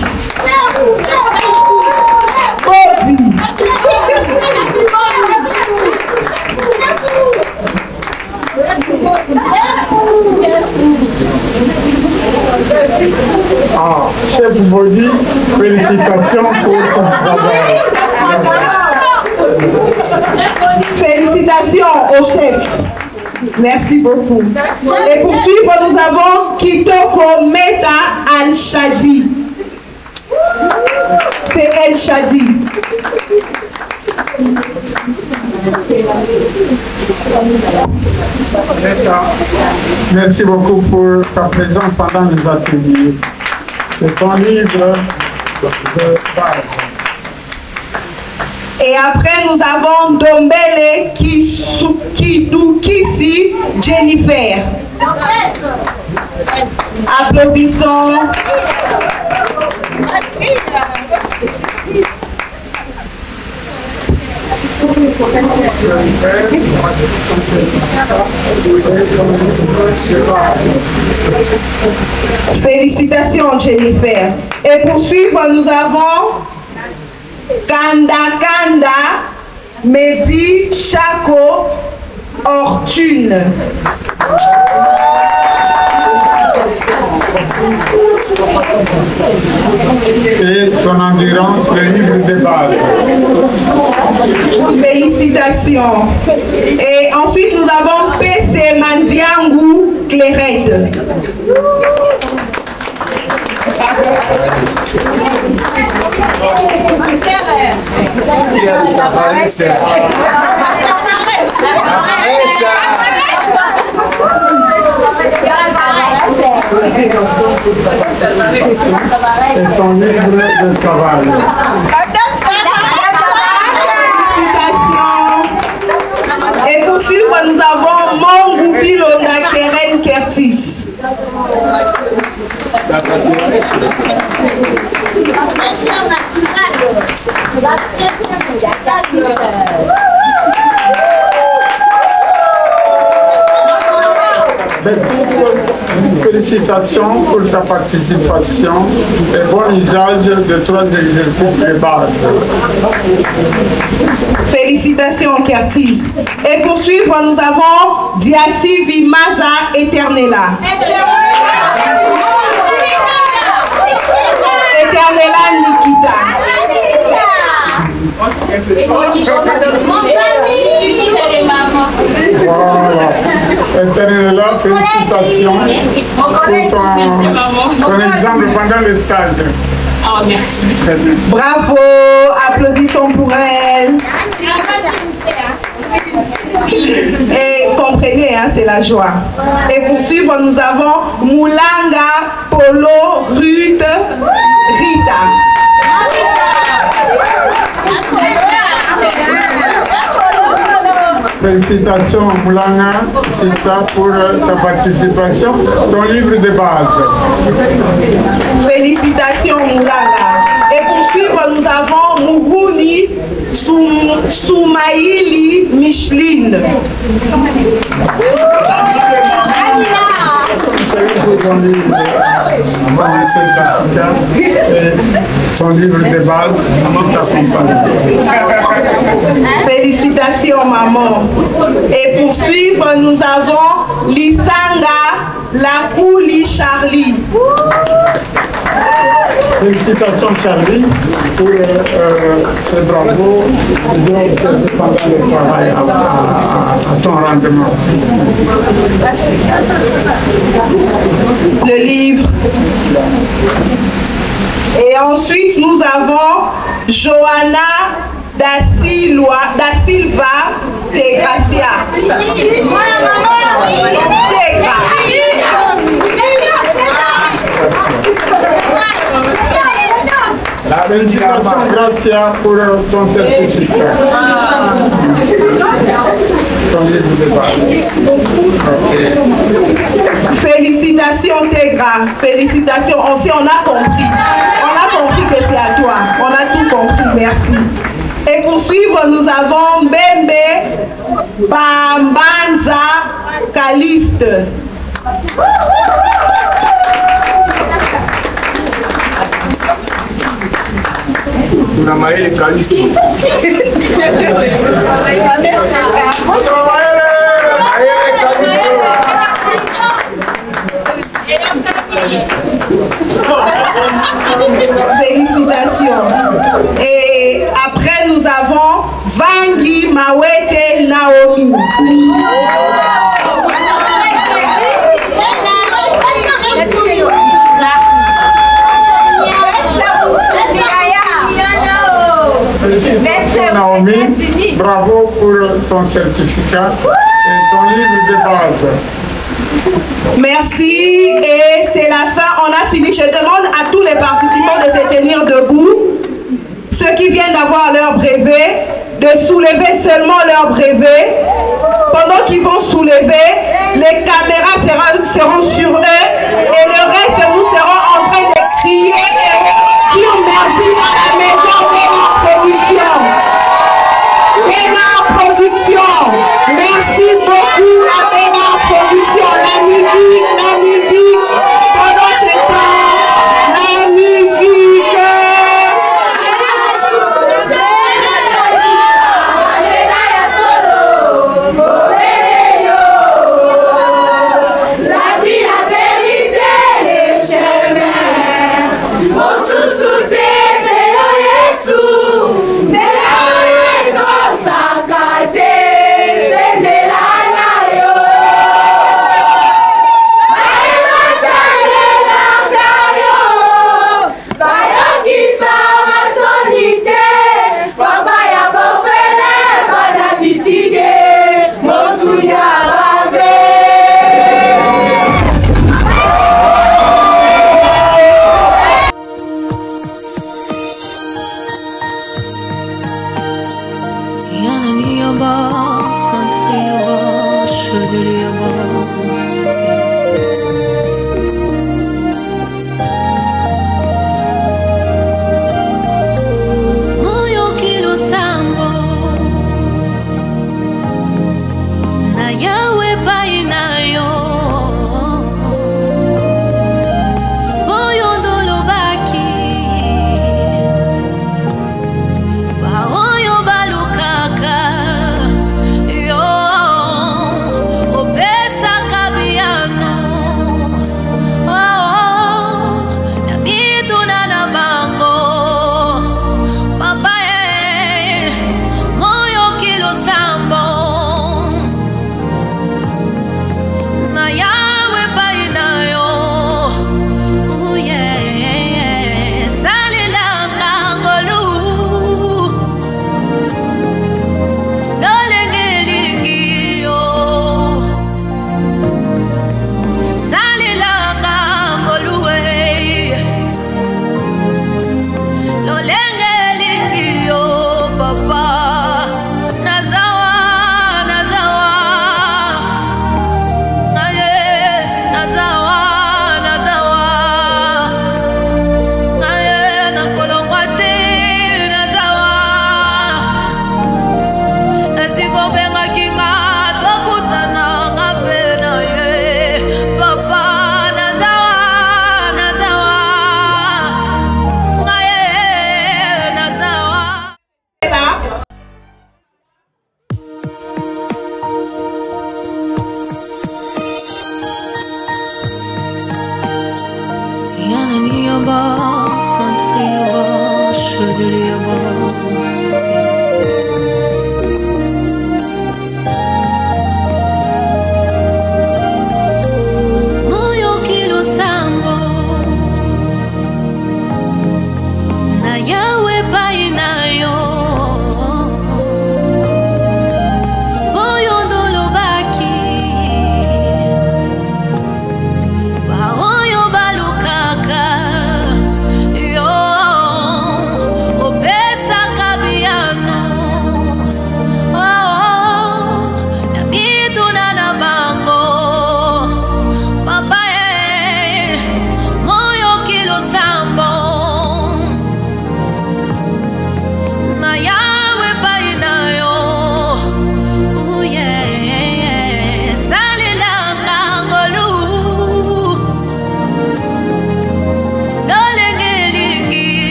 E: Bodi.
F: Ah, chef Bodi, félicitations pour ton travail.
E: Félicitations au chef. Merci beaucoup. Et pour suivre, nous avons Kitoko Meta Al-Shadi. C'est El-Shadi.
F: Merci beaucoup pour ta présence pendant les ateliers. C'est ton livre de base.
E: Et après, nous avons Dombele Kidukisi Jennifer. Applaudissons. Félicitations Jennifer. Et pour suivre, nous avons Kanda Kanda Mehdi Chako Ortune.
F: Et ton endurance, le livre de base.
E: Félicitations. Et ensuite, nous avons PC Mandiangou Clairette.
F: Et ton livre de travail.
A: Et pour suivre, nous avons Mongoupi Londa Keren Kertis.
F: Félicitations pour ta participation et bon usage de 3 exercices de base.
A: Félicitations Kertis. Et pour suivre, nous avons Diassi Vimaza Eternella. Eternella Nikita.
F: Voilà. Eternella, félicitations pour ton exemple pendant le stage.
G: Oh, merci.
F: Très bien.
A: Bravo, applaudissons pour elle. Et comprenez, hein, c'est la joie. Et pour suivre, nous avons Moulanga Polo Ruth Rita.
F: Félicitations Moulanga Sita pour ta participation, ton livre de base.
A: Félicitations Moulanga. Et pour suivre, nous avons Muguni Soumaïli Micheline.
F: Ton livre de base qui t'accompagne.
A: Félicitations maman. Et pour suivre, nous avons Lisanga Lakouli Charlie.
F: Félicitations Charlie pour ce bravo pendant le travail à ton rendement.
A: Le livre. Et ensuite, nous avons Johanna da Silva de Gracia.
F: Félicitations Gracia pour ton certificat. Ton livre de base.
A: Félicitations Tegra, félicitations. On a compris. On a compris que c'est à toi. On a tout compris, merci. Et pour suivre, nous avons Mbembe Bambanza Caliste.
C: Tunamaele Kalisto.
A: Félicitations. Et après, nous avons Vangi Mawete Naomi.
F: Naomi, bravo pour ton certificat et ton livre de base.
A: Merci et c'est la fin, on a fini. Je demande à tous les participants de se tenir debout. Ceux qui viennent d'avoir leur brevet, de soulever seulement leur brevet. Pendant qu'ils vont soulever, les caméras seront sur eux et le reste, nous serons en train de crier et dire merci à la maison Bénard Production. Bénard Production, merci beaucoup à Bénard Production. La musique, pendant ce temps, la musique.
G: La vie, la vérité.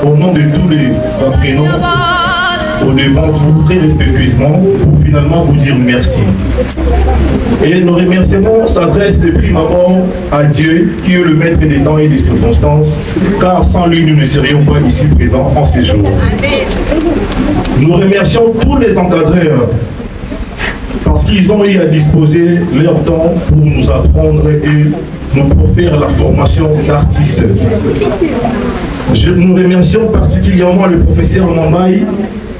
C: Au nom de tous les apprenants, au devant vous très respectueusement pour finalement vous dire merci. Et nos remerciements s'adressent de prime abord à Dieu qui est le maître des temps et des circonstances, car sans lui nous ne serions pas ici présents en ces jours. Nous remercions tous les encadreurs parce qu'ils ont eu à disposer leur temps pour nous apprendre et nous faire la formation d'artistes. Nous remercions particulièrement le professeur Mambaï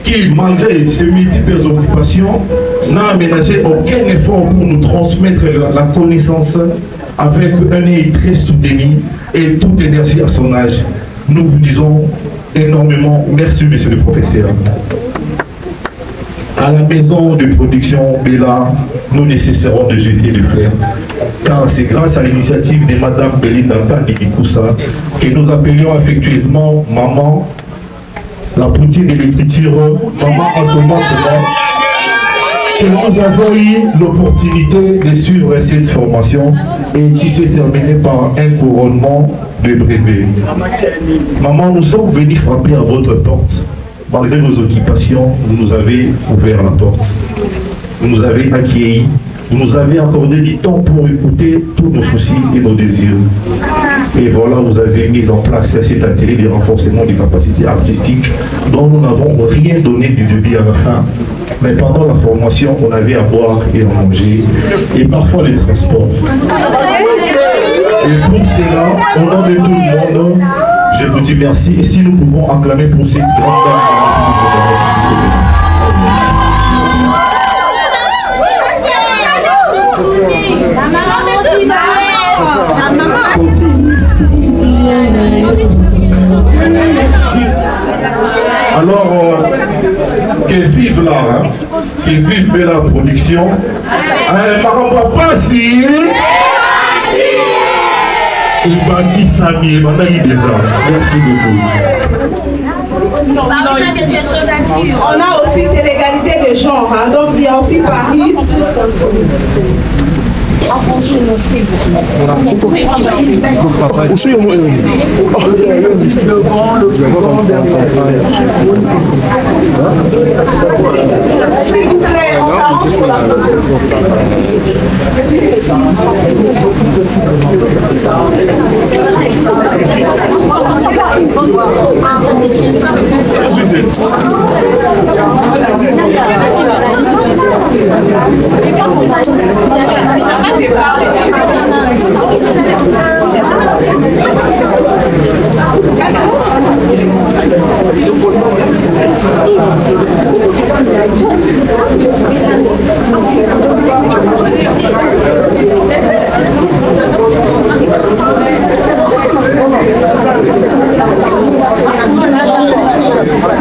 C: qui, malgré ses multiples occupations, n'a aménagé aucun effort pour nous transmettre la connaissance avec un œil très soutenu et toute énergie à son âge. Nous vous disons énormément merci, monsieur le professeur. À la maison de production Bella, nous ne cesserons de jeter des fleurs, car c'est grâce à l'initiative de Madame Belinda Kandikoussa que nous appelions affectueusement Maman, la poutine de l'écriture, Maman Antoine, que nous avons eu l'opportunité de suivre cette formation et qui s'est terminée par un couronnement de brevet. Maman, nous sommes venus frapper à votre porte. Malgré vos occupations, vous nous avez ouvert la porte. Vous nous avez accueillis. Vous nous avez accordé du temps pour écouter tous nos soucis et nos désirs. Et voilà, vous avez mis en place cet atelier de renforcement des capacités artistiques dont nous n'avons rien donné du début à la fin. Mais pendant la formation, on avait à boire et à manger, et parfois les transports. Et pour cela, au nom de tout le monde, je vous dis merci. Et si nous pouvons acclamer pour cette grande dame. Alors, que vive là, hein? Que vive Bella Production. Maramba Passi. Merci beaucoup.
G: Quelque chose à dire.
A: On a aussi c'est l'égalité de genre, hein, donc il y a aussi Paris. S'il vous plaît, on s'arrange pour la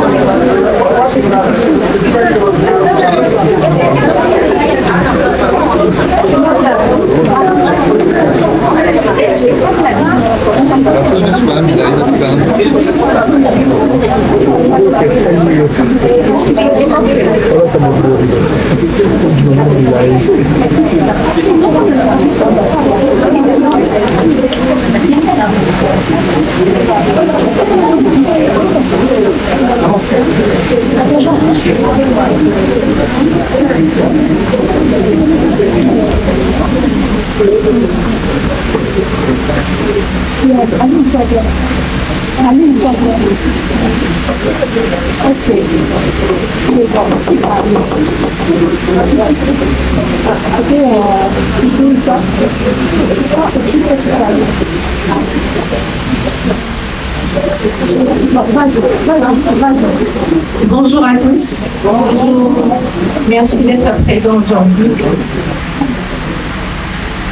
G: Thank you.
H: Bonjour à tous. Bonjour. Merci d'être présents aujourd'hui.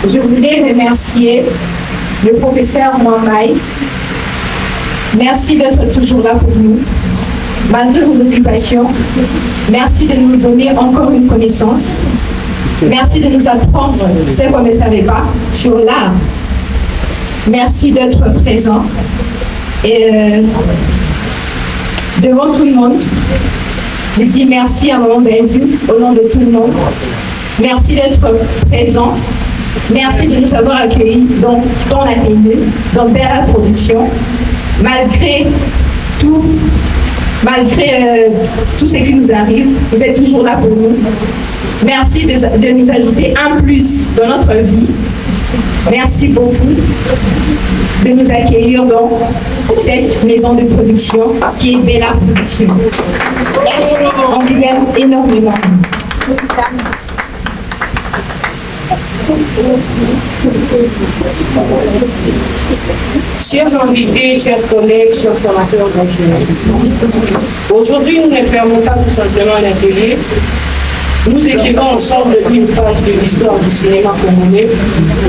H: Je voulais remercier le professeur Mwambaye. Merci d'être toujours là pour nous, malgré vos occupations. Merci de nous donner encore une connaissance. Merci de nous apprendre ce qu'on ne savait pas sur l'art. Merci d'être présent. Et devant tout le monde, je dis merci à Maman Bellevue au nom de tout le monde. Merci d'être présent. Merci de nous avoir accueillis dans l'atelier, dans Bella Production. Malgré tout ce qui nous arrive, vous êtes toujours là pour nous. Merci de nous ajouter un plus dans notre vie. Merci beaucoup de nous accueillir dans cette maison de production qui est Bella Production. On vous aime énormément.
I: Chers invités, chers collègues, chers formateurs d'enseignement. Aujourd'hui, nous ne fermons pas tout simplement un atelier. Nous écrivons ensemble une page de l'histoire du cinéma congolais.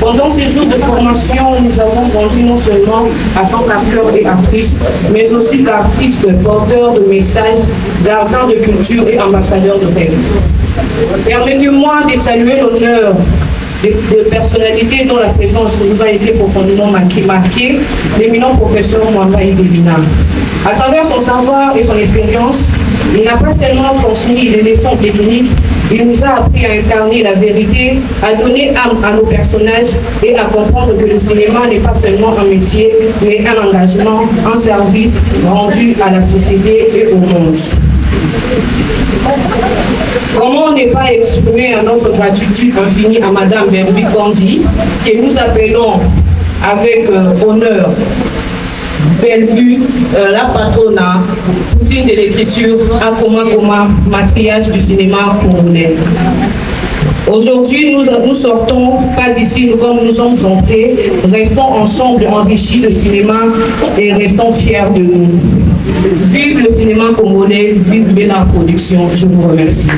I: Pendant ces jours de formation, nous avons grandi non seulement en tant qu'acteurs et actrices, mais aussi d'artistes, porteurs de messages, gardiens de culture et ambassadeurs de rêve. Permettez-moi de saluer l'honneur de personnalités dont la présence nous a été profondément marquée, l'éminent professeur Mwambaye Belina. À travers son savoir et son expérience, il n'a pas seulement transmis les leçons techniques, il nous a appris à incarner la vérité, à donner âme à nos personnages et à comprendre que le cinéma n'est pas seulement un métier, mais un engagement, un service rendu à la société et au monde. Comment ne pas exprimer notre gratitude infinie à Madame Bellevue Kandi, que nous appelons avec honneur Bellevue, la patronne, poutine de l'écriture, Akoma, matriarche du cinéma congolais. Aujourd'hui, nous sortons pas d'ici comme nous sommes entrés, restons ensemble enrichis de cinéma et restons fiers de nous. Vive le cinéma congolais, vive Bella Production. Je vous remercie.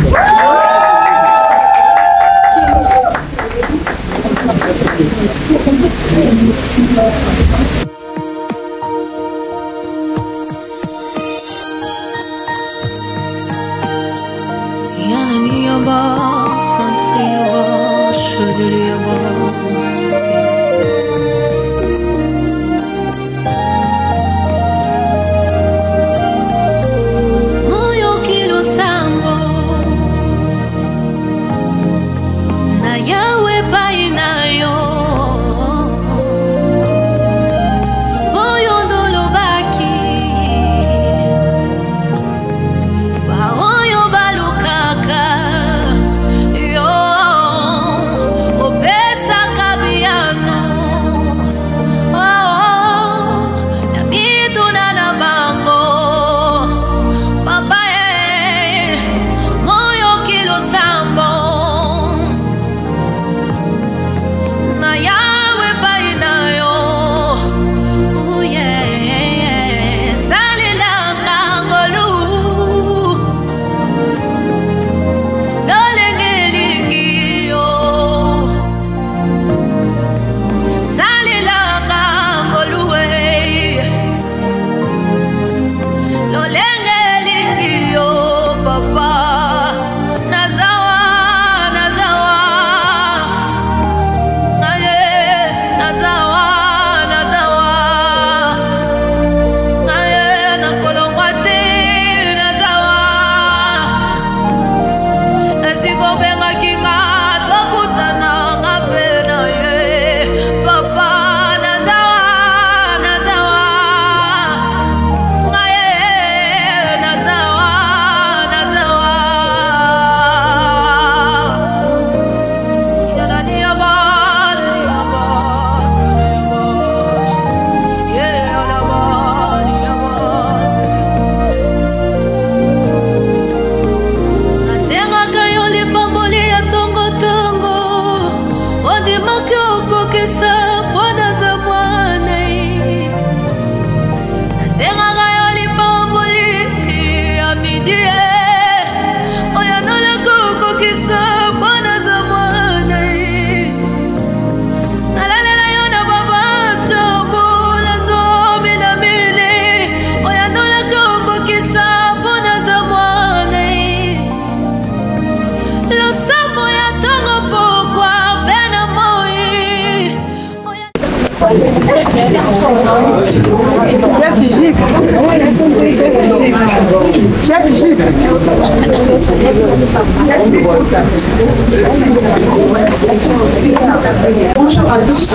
H: Bonjour à tous.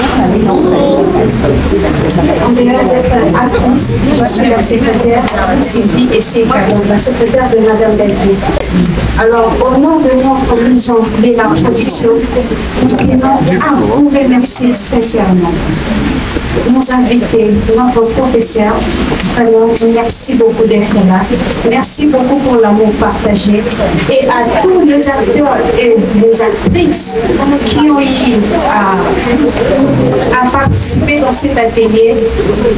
H: En dehors d'être actrice, je suis la secrétaire Sylvie et c'est la secrétaire de Madame Delphine. Alors, au nom de notre maison de la production, nous tenons à vous remercier sincèrement. Nos invités, notre professeur, vraiment, merci beaucoup d'être là. Merci beaucoup pour l'amour partagé. Et à tous les acteurs et les actrices qui ont eu à participer dans cet atelier,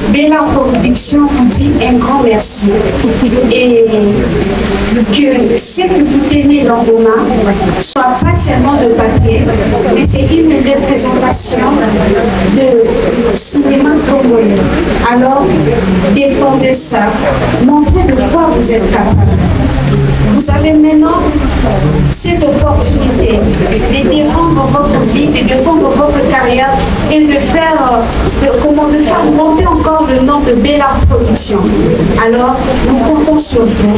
H: Bella Production vous dit un grand merci. Et que ce que vous tenez dans vos mains soit pas seulement de papier, mais c'est une représentation de cinéma congolais. Alors, défendez ça, montrez de quoi vous êtes capable. Vous avez maintenant cette opportunité de défendre votre vie, de défendre votre carrière et de faire monter encore le nom de Bella Production. Alors, nous comptons sur vous,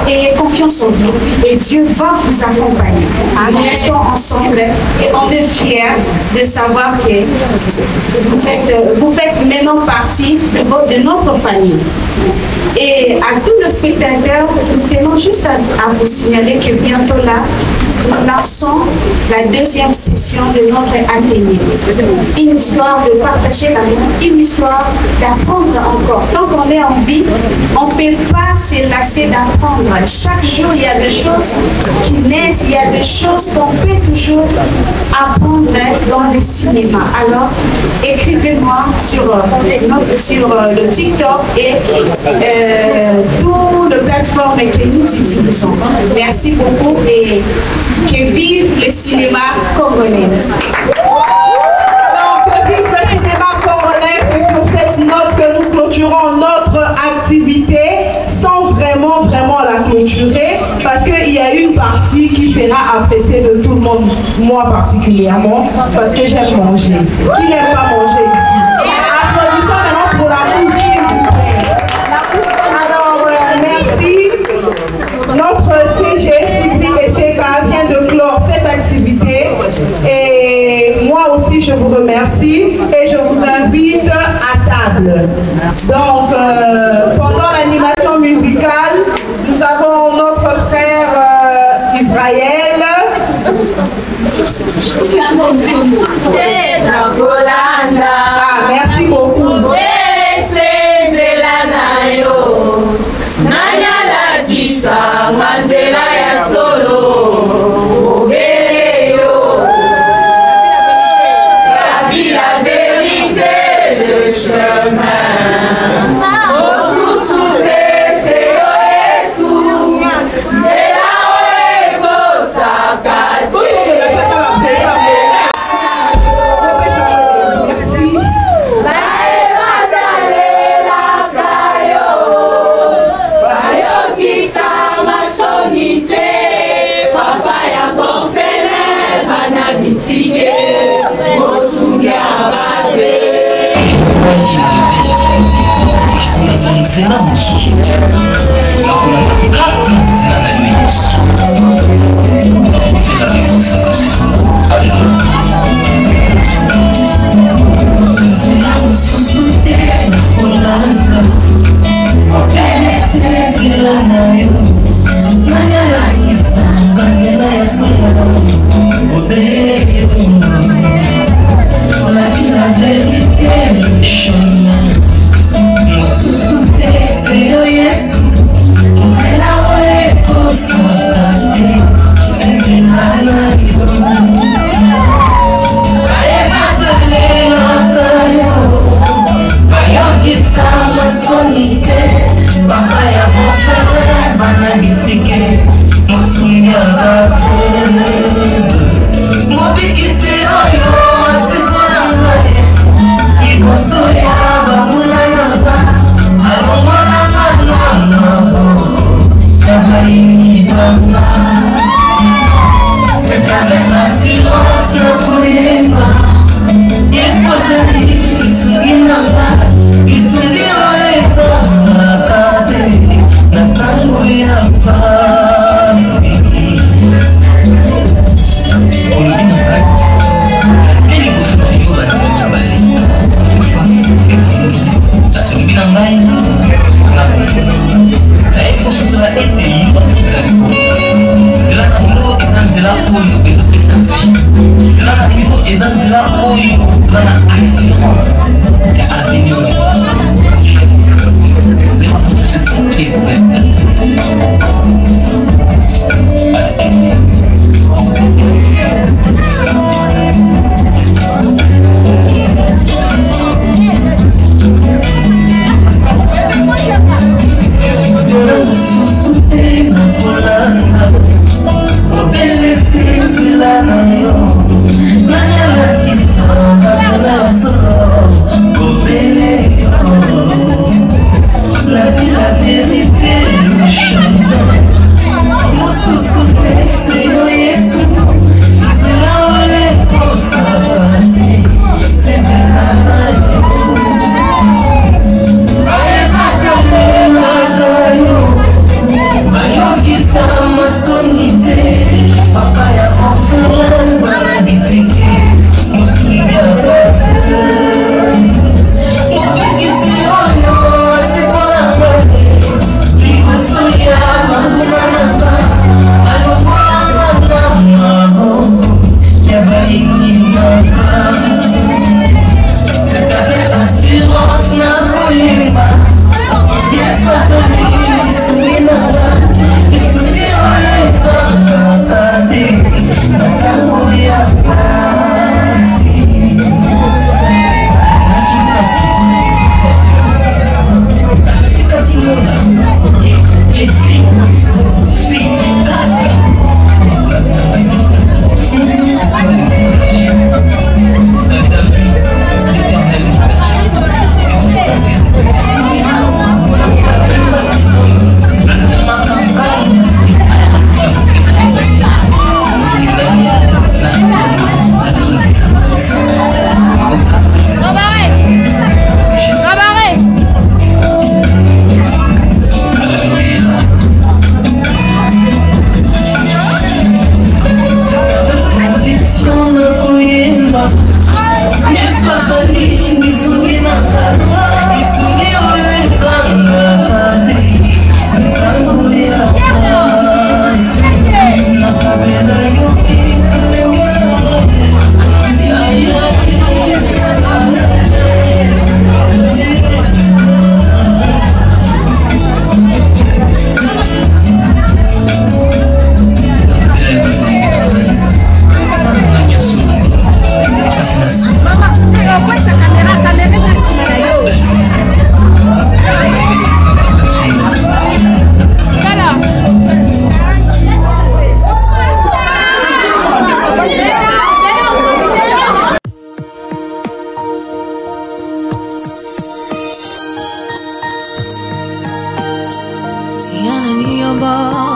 H: ayez confiance en vous et Dieu va vous accompagner. Nous restons ensemble et on est fiers de savoir que vous faites maintenant partie de notre famille. Et à tous les spectateurs, nous tenons juste à vous signaler que bientôt là, nous lançons la deuxième session de notre atelier. Une histoire de partager l'amour, une histoire d'apprendre encore. Tant qu'on est en vie, on ne peut pas se lasser d'apprendre. Chaque jour, il y a des choses qui naissent, il y a des choses qu'on peut toujours apprendre dans le cinéma. Alors, écrivez-moi sur le TikTok et toutes les plateformes que nous utilisons. Merci beaucoup et que vive le cinéma congolais.
A: Alors, que vive le cinéma congolais, c'est sur cette note que nous clôturons notre activité sans vraiment la clôturer parce qu'il y a une partie qui sera appréciée de tout le monde, moi particulièrement, parce que j'aime manger. Qui n'aime pas manger ici? Applaudissons maintenant pour la bouffe, s'il vous plaît. Alors, merci. Notre CG, Sylvie BCK, vient de clore cette activité et moi aussi je vous remercie et je vous invite à table. Donc, pendant l'animation musicale, nous avons notre frère Israël. Ah, merci beaucoup.
J: Nzela mosusu lokola kaka nzela na yo yesu nzela ekosaka te aleluya nzela mosusu te nakolanda nzela na yo nani alakisaka nzela ya solo obeyo olaki la vérité le chemin mosusu te seyo yesu nzela oyo ekosaka te nzela na yo bayebatalelaka yo bayokisa masoni te papa ya bofele d'abord.